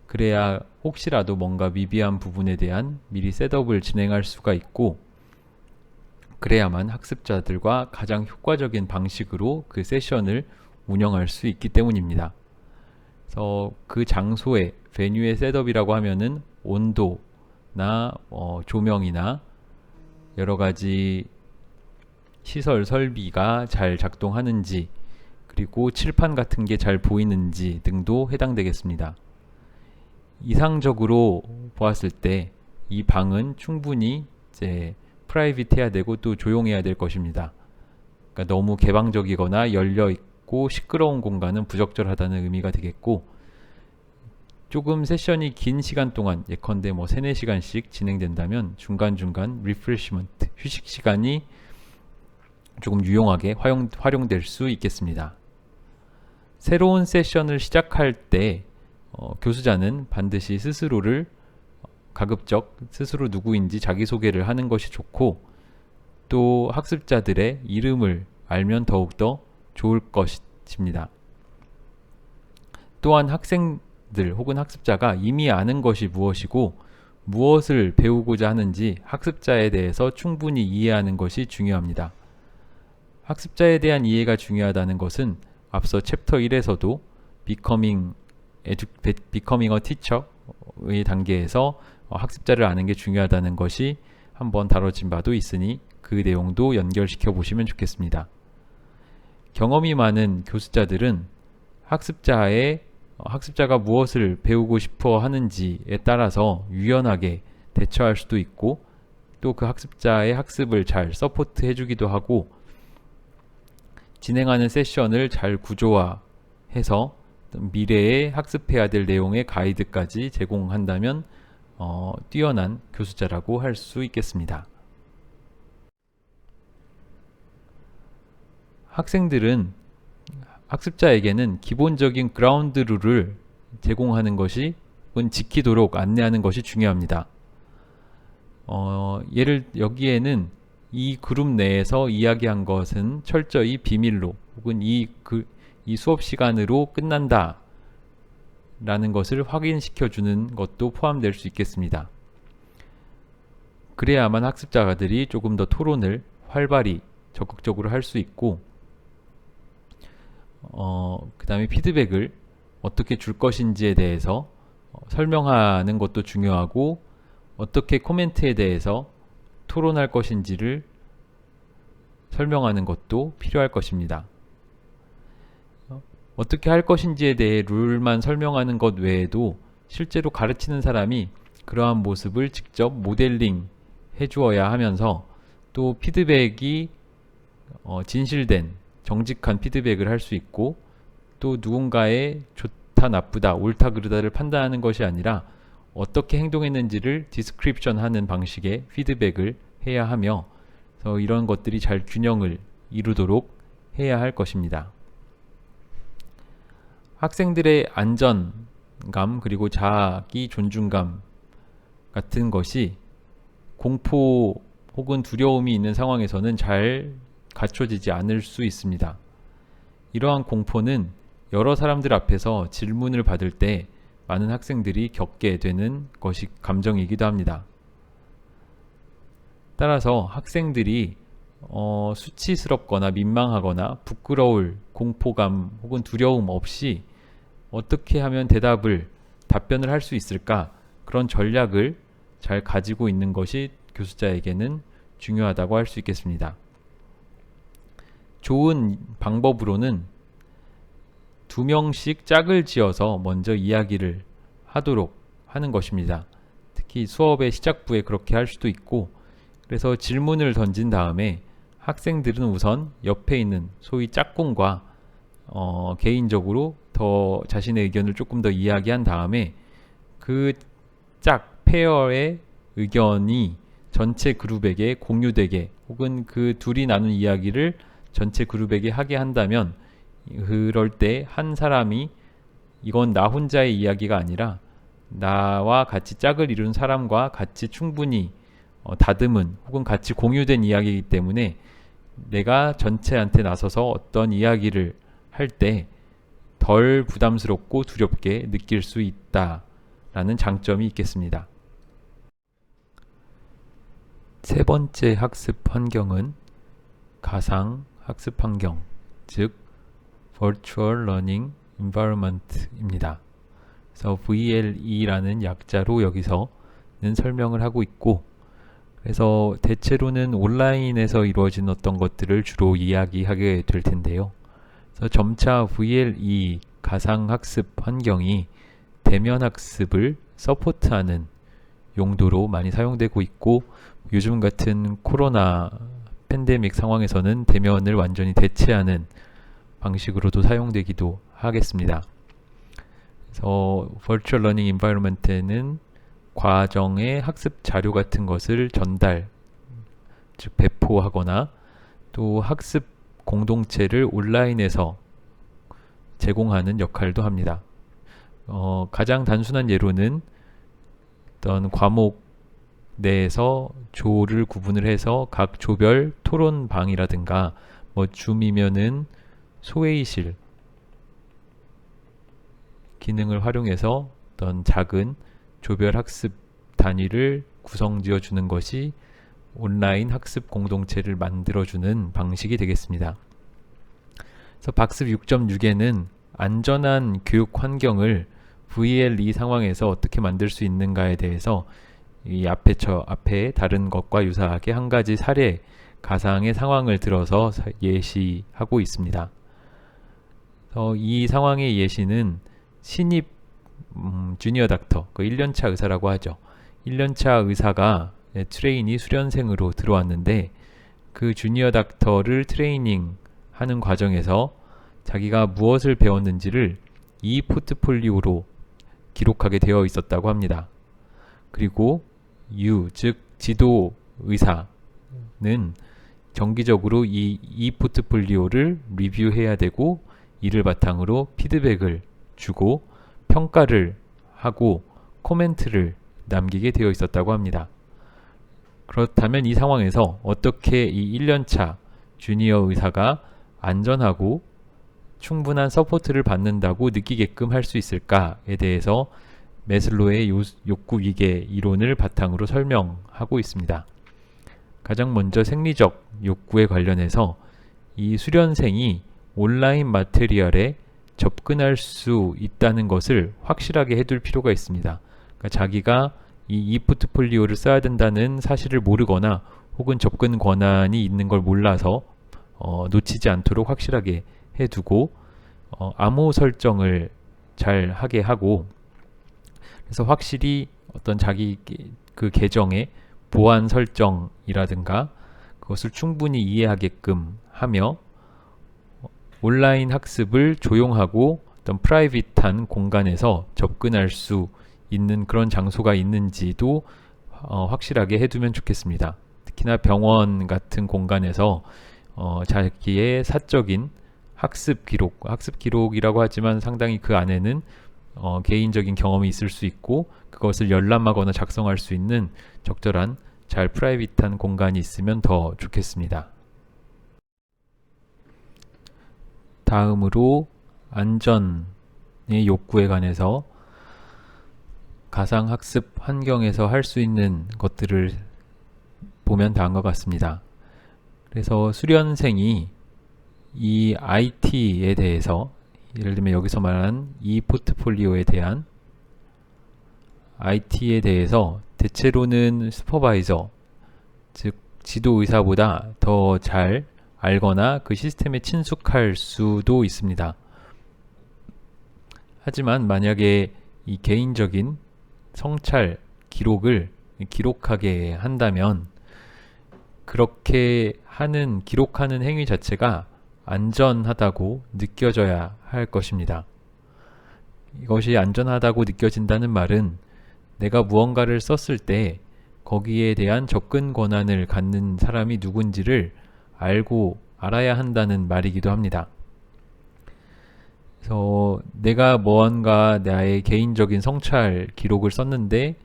그래야 혹시라도 뭔가 미비한 부분에 대한 미리 셋업을 진행할 수가 있고, 그래야만 학습자들과 가장 효과적인 방식으로 그 세션을 운영할 수 있기 때문입니다. 그래서 그 장소에, 베뉴의 셋업이라고 하면은 온도나 조명이나 여러 가지 시설 설비가 잘 작동하는지, 그리고 칠판 같은 게 잘 보이는지 등도 해당되겠습니다. 이상적으로 보았을 때 이 방은 충분히 이제 프라이빗해야 되고 또 조용해야 될 것입니다. 그러니까 너무 개방적이거나 열려 있고 시끄러운 공간은 부적절하다는 의미가 되겠고, 조금 세션이 긴 시간 동안, 예컨대 3, 4시간씩 진행된다면 중간중간 리프레시먼트, 휴식 시간이 조금 유용하게 활용될 수 있겠습니다. 새로운 세션을 시작할 때 교수자는 반드시 스스로를 가급적 스스로 누구인지 자기소개를 하는 것이 좋고, 또 학습자들의 이름을 알면 더욱더 좋을 것입니다. 또한 학생들 혹은 학습자가 이미 아는 것이 무엇이고 무엇을 배우고자 하는지 학습자에 대해서 충분히 이해하는 것이 중요합니다. 학습자에 대한 이해가 중요하다는 것은 앞서 챕터 1에서도 Becoming a Teacher의 단계에서 학습자를 아는 게 중요하다는 것이 한번 다뤄진 바도 있으니 그 내용도 연결시켜 보시면 좋겠습니다. 경험이 많은 교수자들은 학습자가 무엇을 배우고 싶어 하는지에 따라서 유연하게 대처할 수도 있고, 또 그 학습자의 학습을 잘 서포트 해주기도 하고, 진행하는 세션을 잘 구조화해서 미래에 학습해야 될 내용의 가이드까지 제공한다면 뛰어난 교수자라고 할 수 있겠습니다. 학습자에게는 기본적인 그라운드 룰을 제공하는 것이, 혹은 지키도록 안내하는 것이 중요합니다. 여기에는 이 그룹 내에서 이야기한 것은 철저히 비밀로, 혹은 이 수업 시간으로 끝난다 라는 것을 확인시켜 주는 것도 포함될 수 있겠습니다. 그래야만 학습자들이 조금 더 토론을 활발히 적극적으로 할 수 있고, 그 다음에 피드백을 어떻게 줄 것인지에 대해서 설명하는 것도 중요하고, 어떻게 코멘트에 대해서 토론할 것인지를 설명하는 것도 필요할 것입니다. 어떻게 할 것인지에 대해 룰만 설명하는 것 외에도 실제로 가르치는 사람이 그러한 모습을 직접 모델링 해주어야 하면서 또 피드백이 진실된 정직한 피드백을 할 수 있고 또 누군가의 좋다 나쁘다 옳다 그르다를 판단하는 것이 아니라 어떻게 행동했는지를 디스크립션 하는 방식의 피드백을 해야 하며 그래서 이런 것들이 잘 균형을 이루도록 해야 할 것입니다. 학생들의 안전감 그리고 자기 존중감 같은 것이 공포 혹은 두려움이 있는 상황에서는 잘 갖춰지지 않을 수 있습니다. 이러한 공포는 여러 사람들 앞에서 질문을 받을 때 많은 학생들이 겪게 되는 것이 감정이기도 합니다. 따라서 학생들이 수치스럽거나 민망하거나 부끄러울 공포감 혹은 두려움 없이 어떻게 하면 답변을 할 수 있을까 그런 전략을 잘 가지고 있는 것이 교수자에게는 중요하다고 할 수 있겠습니다. 좋은 방법으로는 2명씩 짝을 지어서 먼저 이야기를 하도록 하는 것입니다. 특히 수업의 시작부에 그렇게 할 수도 있고 그래서 질문을 던진 다음에 학생들은 우선 옆에 있는 소위 짝꿍과 개인적으로 더 자신의 의견을 조금 더 이야기한 다음에 그 페어의 의견이 전체 그룹에게 공유되게 혹은 그 둘이 나눈 이야기를 전체 그룹에게 하게 한다면 그럴 때 한 사람이 이건 나 혼자의 이야기가 아니라 나와 같이 짝을 이룬 사람과 같이 충분히 다듬은 혹은 같이 공유된 이야기이기 때문에 내가 전체한테 나서서 어떤 이야기를 할 때 덜 부담스럽고 두렵게 느낄 수 있다라는 장점이 있겠습니다. 세 번째 학습 환경은 가상 학습 환경, 즉 Virtual Learning Environment입니다. 그래서 VLE라는 약자로 여기서는 설명을 하고 있고 그래서 대체로는 온라인에서 이루어진 어떤 것들을 주로 이야기하게 될 텐데요. 그래서 점차 VLE 가상학습 환경이 대면 학습을 서포트하는 용도로 많이 사용되고 있고 요즘 같은 코로나 팬데믹 상황에서는 대면을 완전히 대체하는 방식으로도 사용되기도 하겠습니다. 그래서 Virtual Learning Environment에는 과정의 학습 자료 같은 것을 전달, 즉 배포하거나 또 학습 공동체를 온라인에서 제공하는 역할도 합니다. 가장 단순한 예로는 어떤 과목 내에서 조를 구분을 해서 각 조별 토론방이라든가 줌이면은 소회의실 기능을 활용해서 어떤 작은 조별 학습 단위를 구성지어 주는 것이 온라인 학습 공동체를 만들어주는 방식이 되겠습니다. 그래서 박습 6.6에는 안전한 교육 환경을 VLE 상황에서 어떻게 만들 수 있는가에 대해서 이 앞에 다른 것과 유사하게 한 가지 사례 가상의 상황을 들어서 예시하고 있습니다. 이 상황의 예시는 신입 주니어 닥터, 그 1년차 의사라고 하죠. 1년차 의사가 트레이니 수련생으로 들어왔는데 그 주니어 닥터를 트레이닝 하는 과정에서 자기가 무엇을 배웠는지를 이 포트폴리오로 기록하게 되어 있었다고 합니다. 그리고 즉 지도 의사는 정기적으로 이 포트폴리오를 리뷰해야 되고 이를 바탕으로 피드백을 주고 평가를 하고 코멘트를 남기게 되어 있었다고 합니다. 그렇다면 이 상황에서 어떻게 이 1년차 주니어 의사가 안전하고 충분한 서포트를 받는다고 느끼게끔 할 수 있을까에 대해서 매슬로의 욕구 위계 이론을 바탕으로 설명하고 있습니다. 가장 먼저 생리적 욕구에 관련해서 이 수련생이 온라인 마테리얼에 접근할 수 있다는 것을 확실하게 해둘 필요가 있습니다. 그러니까 자기가 이 포트폴리오를 써야 된다는 사실을 모르거나 혹은 접근 권한이 있는 걸 몰라서 놓치지 않도록 확실하게 해두고 암호 설정을 잘 하게 하고 그래서 확실히 어떤 자기 그 계정의 보안 설정이라든가 그것을 충분히 이해하게끔 하며 온라인 학습을 조용하고 어떤 프라이빗한 공간에서 접근할 수 있는 그런 장소가 있는지도 확실하게 해두면 좋겠습니다. 특히나 병원 같은 공간에서 자기의 사적인 학습 기록이라고 하지만 상당히 그 안에는 개인적인 경험이 있을 수 있고 그것을 열람하거나 작성할 수 있는 적절한 잘 프라이빗한 공간이 있으면 더 좋겠습니다. 다음으로 안전의 욕구에 관해서 가상학습 환경에서 할 수 있는 것들을 보면 다음과 같습니다. 그래서 수련생이 이 IT에 대해서 예를 들면 여기서 말한 이 포트폴리오에 대한 IT에 대해서 대체로는 슈퍼바이저, 즉 지도의사보다 더 잘 알거나 그 시스템에 친숙할 수도 있습니다. 하지만 만약에 이 개인적인 성찰 기록을 기록하게 한다면 그렇게 기록하는 행위 자체가 안전하다고 느껴져야 할 것입니다. 이것이 안전하다고 느껴진다는 말은 내가 무언가를 썼을 때 거기에 대한 접근 권한을 갖는 사람이 누군지를 알아야 한다는 말이기도 합니다. 그래서 내가 무언가 나의 개인적인 성찰 기록을 썼는데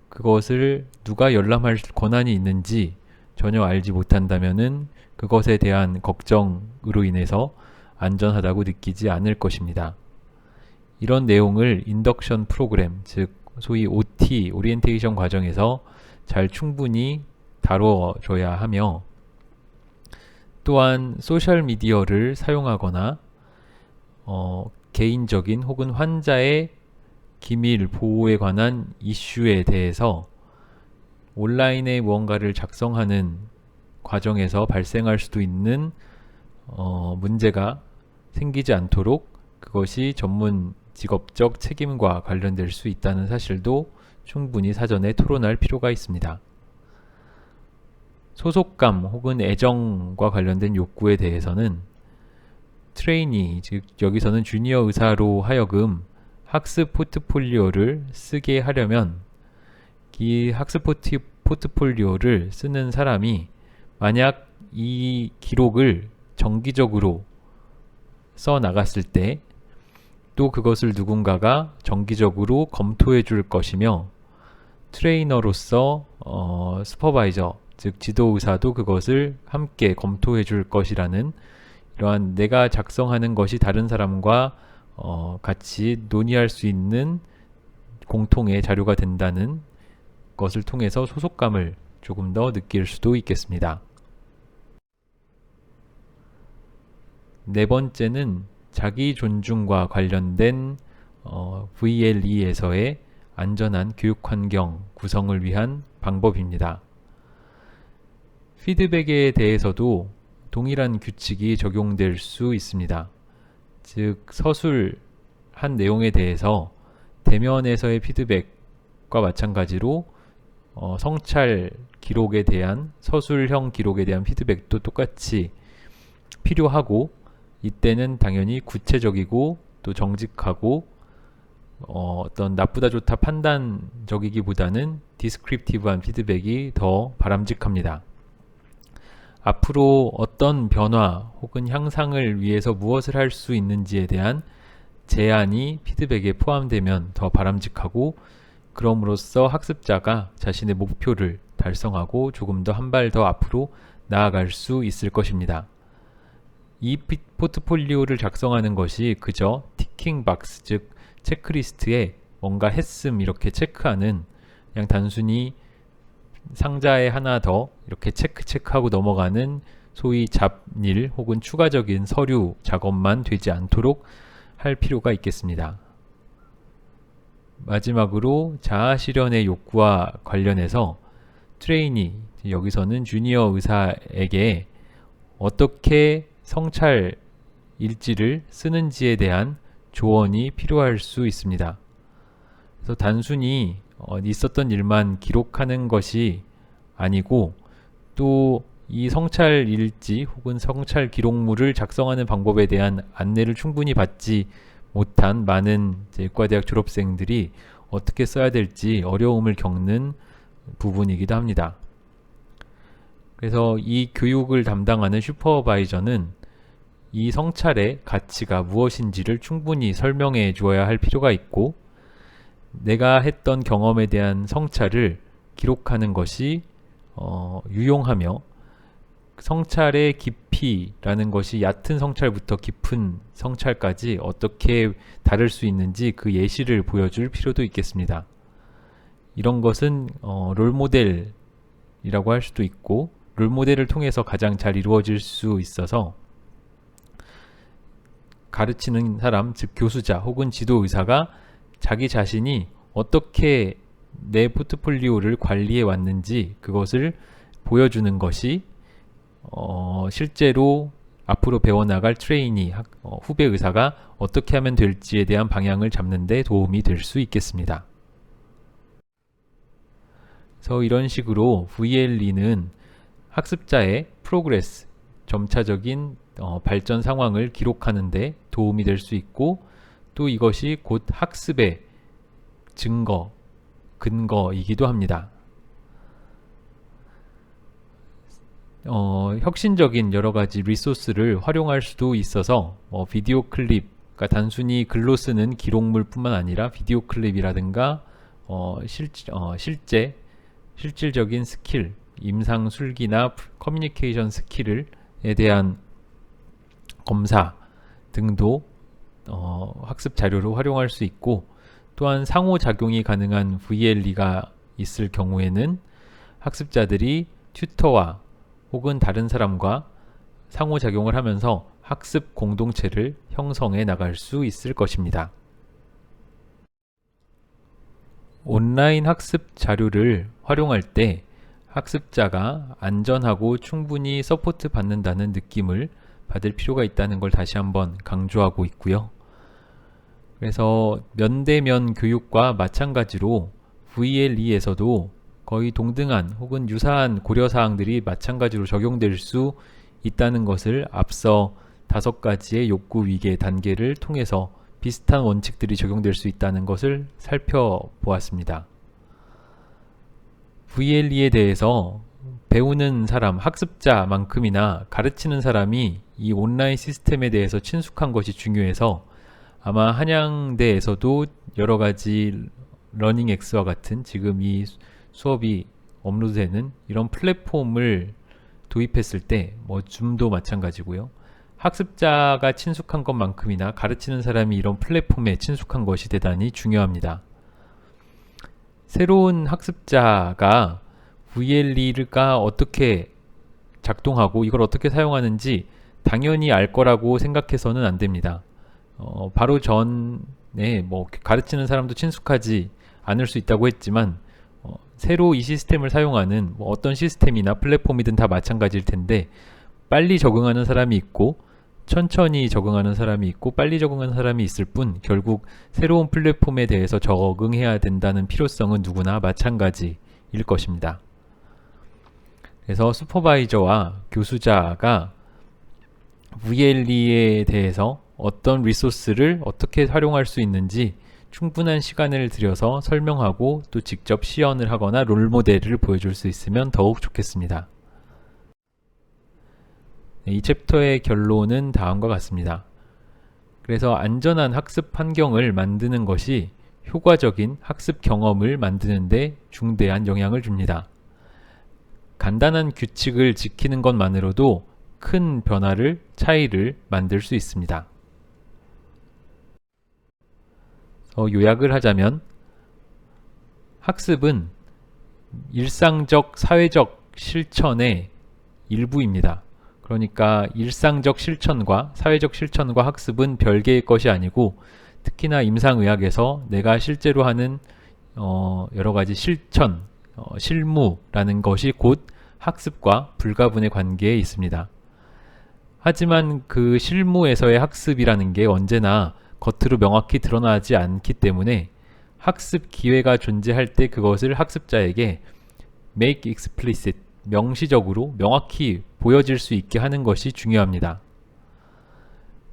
그것을 누가 열람할 권한이 있는지 전혀 알지 못한다면은 그것에 대한 걱정으로 인해서 안전하다고 느끼지 않을 것입니다. 이런 내용을 인덕션 프로그램, 즉 소위 OT, 오리엔테이션 과정에서 잘 충분히 다뤄줘야 하며 또한 소셜미디어를 사용하거나 개인적인 혹은 환자의 기밀 보호에 관한 이슈에 대해서 온라인에 무언가를 작성하는 과정에서 발생할 수도 있는 문제가 생기지 않도록 그것이 전문 직업적 책임과 관련될 수 있다는 사실도 충분히 사전에 토론할 필요가 있습니다. 소속감 혹은 애정과 관련된 욕구에 대해서는 트레이니, 즉 여기서는 주니어 의사로 하여금 학습 포트폴리오를 쓰게 하려면 이 학습 포트폴리오를 쓰는 사람이 만약 이 기록을 정기적으로 써 나갔을 때 또 그것을 누군가가 정기적으로 검토해 줄 것이며 트레이너로서 슈퍼바이저, 즉 지도의사도 그것을 함께 검토해 줄 것이라는 이러한 내가 작성하는 것이 다른 사람과 같이 논의할 수 있는 공통의 자료가 된다는 것을 통해서 소속감을 조금 더 느낄 수도 있겠습니다. 네 번째는 자기 존중과 관련된 VLE에서의 안전한 교육 환경 구성을 위한 방법입니다. 피드백에 대해서도 동일한 규칙이 적용될 수 있습니다. 즉 서술한 내용에 대해서 대면에서의 피드백과 마찬가지로 성찰 기록에 대한 서술형 기록에 대한 피드백도 똑같이 필요하고 이때는 당연히 구체적이고 또 정직하고 어떤 나쁘다 좋다 판단적이기보다는 디스크립티브한 피드백이 더 바람직합니다. 앞으로 어떤 변화 혹은 향상을 위해서 무엇을 할 수 있는지에 대한 제안이 피드백에 포함되면 더 바람직하고 그럼으로써 학습자가 자신의 목표를 달성하고 조금 더 한 발 더 앞으로 나아갈 수 있을 것입니다. 이 포트폴리오를 작성하는 것이 그저 티킹 박스, 즉 체크리스트에 뭔가 했음 이렇게 체크하는 그냥 단순히 상자에 하나 더 이렇게 체크하고 넘어가는 소위 잡일 혹은 추가적인 서류 작업만 되지 않도록 할 필요가 있겠습니다. 마지막으로 자아실현의 욕구와 관련해서 트레이니, 여기서는 주니어 의사에게 어떻게 성찰 일지를 쓰는지에 대한 조언이 필요할 수 있습니다. 그래서 단순히 있었던 일만 기록하는 것이 아니고 또 이 성찰 일지 혹은 성찰 기록물을 작성하는 방법에 대한 안내를 충분히 받지 못한 많은 의과대학 졸업생들이 어떻게 써야 될지 어려움을 겪는 부분이기도 합니다. 그래서 이 교육을 담당하는 슈퍼바이저는 이 성찰의 가치가 무엇인지를 충분히 설명해 주어야 할 필요가 있고, 내가 했던 경험에 대한 성찰을 기록하는 것이 유용하며, 성찰의 깊이라는 것이 얕은 성찰부터 깊은 성찰까지 어떻게 다를 수 있는지 그 예시를 보여줄 필요도 있겠습니다. 이런 것은 롤모델이라고 할 수도 있고, 롤모델을 통해서 가장 잘 이루어질 수 있어서 가르치는 사람, 즉 교수자 혹은 지도의사가 자기 자신이 어떻게 내 포트폴리오를 관리해 왔는지 그것을 보여주는 것이 실제로 앞으로 배워나갈 트레이니, 후배 의사가 어떻게 하면 될지에 대한 방향을 잡는 데 도움이 될 수 있겠습니다. 그래서 이런 식으로 VLE는 학습자의 프로그레스, 점차적인 발전 상황을 기록하는 데 도움이 될 수 있고, 또 이것이 곧 학습의 증거, 근거이기도 합니다. 혁신적인 여러 가지 리소스를 활용할 수도 있어서 비디오 클립, 그러니까 단순히 글로 쓰는 기록물 뿐만 아니라 비디오 클립이라든가 실질적인 스킬, 임상 술기나 커뮤니케이션 스킬에 대한 검사 등도 학습 자료로 활용할 수 있고, 또한 상호작용이 가능한 VLE가 있을 경우에는 학습자들이 튜터와 혹은 다른 사람과 상호작용을 하면서 학습 공동체를 형성해 나갈 수 있을 것입니다. 온라인 학습 자료를 활용할 때 학습자가 안전하고 충분히 서포트 받는다는 느낌을 받을 필요가 있다는 걸 다시 한번 강조하고 있고요. 그래서 면대면 교육과 마찬가지로 VLE에서도 거의 동등한 혹은 유사한 고려사항들이 마찬가지로 적용될 수 있다는 것을 앞서 5가지의 욕구 위계 단계를 통해서 비슷한 원칙들이 적용될 수 있다는 것을 살펴보았습니다. VLE에 대해서 배우는 사람, 학습자만큼이나 가르치는 사람이 이 온라인 시스템에 대해서 친숙한 것이 중요해서 아마 한양대에서도 여러 가지 러닝X와 같은 지금 이 수업이 업로드되는 이런 플랫폼을 도입했을 때 줌도 마찬가지고요. 학습자가 친숙한 것만큼이나 가르치는 사람이 이런 플랫폼에 친숙한 것이 대단히 중요합니다. 새로운 학습자가 VLE가 어떻게 작동하고 이걸 어떻게 사용하는지 당연히 알 거라고 생각해서는 안 됩니다. 바로 전에 가르치는 사람도 친숙하지 않을 수 있다고 했지만 새로 이 시스템을 사용하는 어떤 시스템이나 플랫폼이든 다 마찬가지일 텐데, 빨리 적응하는 사람이 있고 천천히 적응하는 사람이 있고 빨리 적응하는 사람이 있을 뿐, 결국 새로운 플랫폼에 대해서 적응해야 된다는 필요성은 누구나 마찬가지일 것입니다. 그래서 슈퍼바이저와 교수자가 VLE에 대해서 어떤 리소스를 어떻게 활용할 수 있는지 충분한 시간을 들여서 설명하고 또 직접 시연을 하거나 롤모델을 보여줄 수 있으면 더욱 좋겠습니다. 이 챕터의 결론은 다음과 같습니다. 그래서 안전한 학습 환경을 만드는 것이 효과적인 학습 경험을 만드는 데 중대한 영향을 줍니다. 간단한 규칙을 지키는 것만으로도 큰 차이를 만들 수 있습니다. 요약을 하자면 학습은 일상적, 사회적 실천의 일부입니다. 그러니까 일상적 실천과 사회적 실천과 학습은 별개의 것이 아니고, 특히나 임상의학에서 내가 실제로 하는 여러 가지 실천, 실무라는 것이 곧 학습과 불가분의 관계에 있습니다. 하지만 그 실무에서의 학습이라는 게 언제나 겉으로 명확히 드러나지 않기 때문에 학습 기회가 존재할 때 그것을 학습자에게 make explicit, 명시적으로 명확히 보여질 수 있게 하는 것이 중요합니다.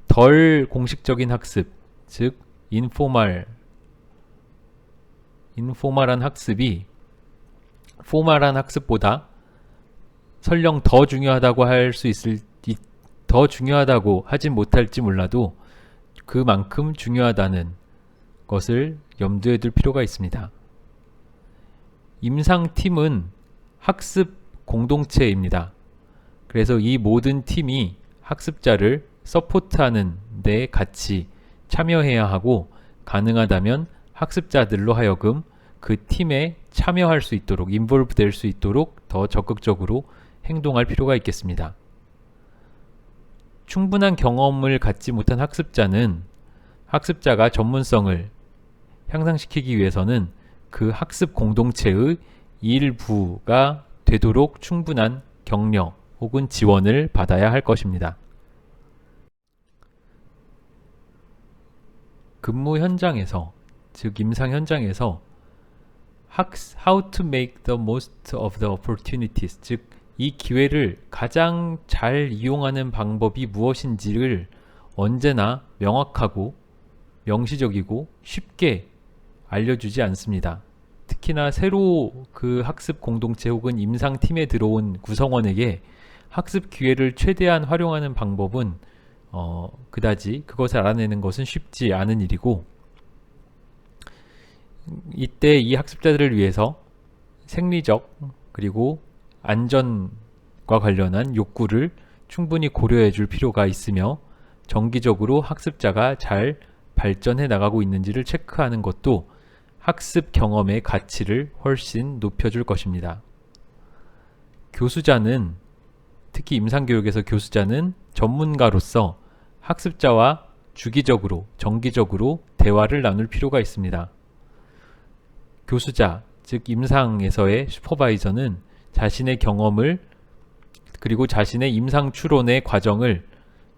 덜 공식적인 학습, 즉 인포멀한 학습이 포멀한 학습보다 설령 더 중요하다고 더 중요하다고 하진 못할지 몰라도 그만큼 중요하다는 것을 염두에 둘 필요가 있습니다. 임상팀은 학습 공동체입니다. 그래서 이 모든 팀이 학습자를 서포트하는 데 같이 참여해야 하고, 가능하다면 학습자들로 하여금 그 팀에 참여할 수 있도록, 인볼브 될 수 있도록 더 적극적으로 행동할 필요가 있겠습니다. 충분한 경험을 갖지 못한 학습자가 전문성을 향상시키기 위해서는 그 학습 공동체의 일부가 되도록 충분한 격려 혹은 지원을 받아야 할 것입니다. 근무 현장에서, 즉 임상 현장에서 How to make the most of the opportunities, 즉 이 기회를 가장 잘 이용하는 방법이 무엇인지를 언제나 명확하고 명시적이고 쉽게 알려주지 않습니다. 특히나 새로 그 학습 공동체 혹은 임상팀에 들어온 구성원에게 학습 기회를 최대한 활용하는 방법은 그다지 그것을 알아내는 것은 쉽지 않은 일이고, 이때 이 학습자들을 위해서 생리적 그리고 안전과 관련한 욕구를 충분히 고려해 줄 필요가 있으며, 정기적으로 학습자가 잘 발전해 나가고 있는지를 체크하는 것도 학습 경험의 가치를 훨씬 높여줄 것입니다. 교수자는, 특히 임상교육에서 교수자는 전문가로서 학습자와 주기적으로, 정기적으로 대화를 나눌 필요가 있습니다. 교수자, 즉 임상에서의 슈퍼바이저는 자신의 경험을 그리고 자신의 임상 추론의 과정을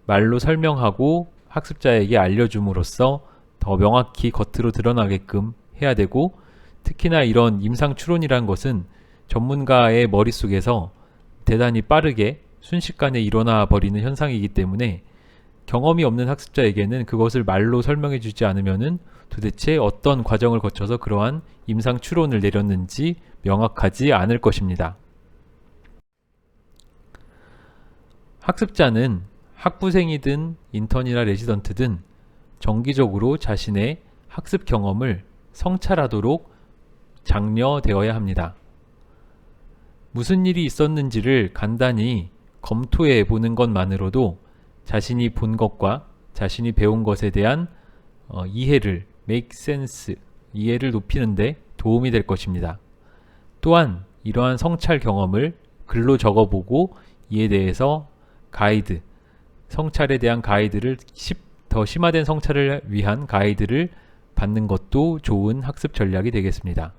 말로 설명하고 학습자에게 알려줌으로써 더 명확히 겉으로 드러나게끔 해야 되고, 특히나 이런 임상 추론이란 것은 전문가의 머릿속에서 대단히 빠르게 순식간에 일어나 버리는 현상이기 때문에 경험이 없는 학습자에게는 그것을 말로 설명해 주지 않으면은 도대체 어떤 과정을 거쳐서 그러한 임상 추론을 내렸는지 명확하지 않을 것입니다. 학습자는 학부생이든 인턴이나 레지던트든 정기적으로 자신의 학습 경험을 성찰하도록 장려되어야 합니다. 무슨 일이 있었는지를 간단히 검토해 보는 것만으로도 자신이 본 것과 자신이 배운 것에 대한 이해를, make sense, 이해를 높이는 데 도움이 될 것입니다. 또한 이러한 성찰 경험을 글로 적어보고 이에 대해서 가이드, 성찰에 대한 가이드를 더 심화된 성찰을 위한 가이드를 받는 것도 좋은 학습 전략이 되겠습니다.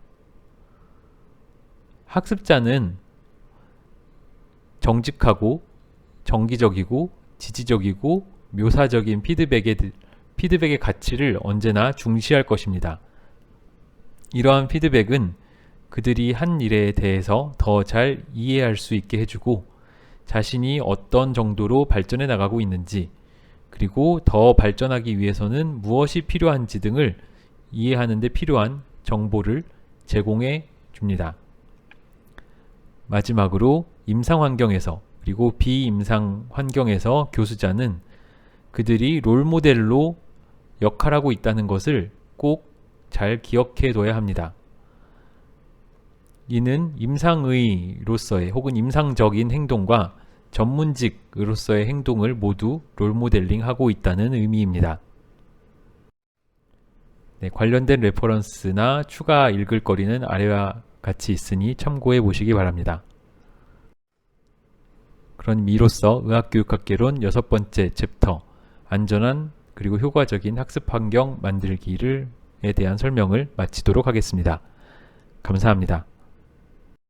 학습자는 정직하고 정기적이고 지지적이고 묘사적인 피드백의 가치를 언제나 중시할 것입니다. 이러한 피드백은 그들이 한 일에 대해서 더 잘 이해할 수 있게 해주고, 자신이 어떤 정도로 발전해 나가고 있는지, 그리고 더 발전하기 위해서는 무엇이 필요한지 등을 이해하는 데 필요한 정보를 제공해 줍니다. 마지막으로 임상 환경에서 그리고 비임상 환경에서 교수자는 그들이 롤모델로 역할하고 있다는 것을 꼭 잘 기억해 둬야 합니다. 이는 임상의로서의 혹은 임상적인 행동과 전문직으로서의 행동을 모두 롤모델링하고 있다는 의미입니다. 네, 관련된 레퍼런스나 추가 읽을 거리는 아래와 같이 있으니 참고해 보시기 바랍니다. 그런 이로써 의학교육학개론 6번째 챕터 안전한 그리고 효과적인 학습 환경 만들기에 대한 설명을 마치도록 하겠습니다. 감사합니다.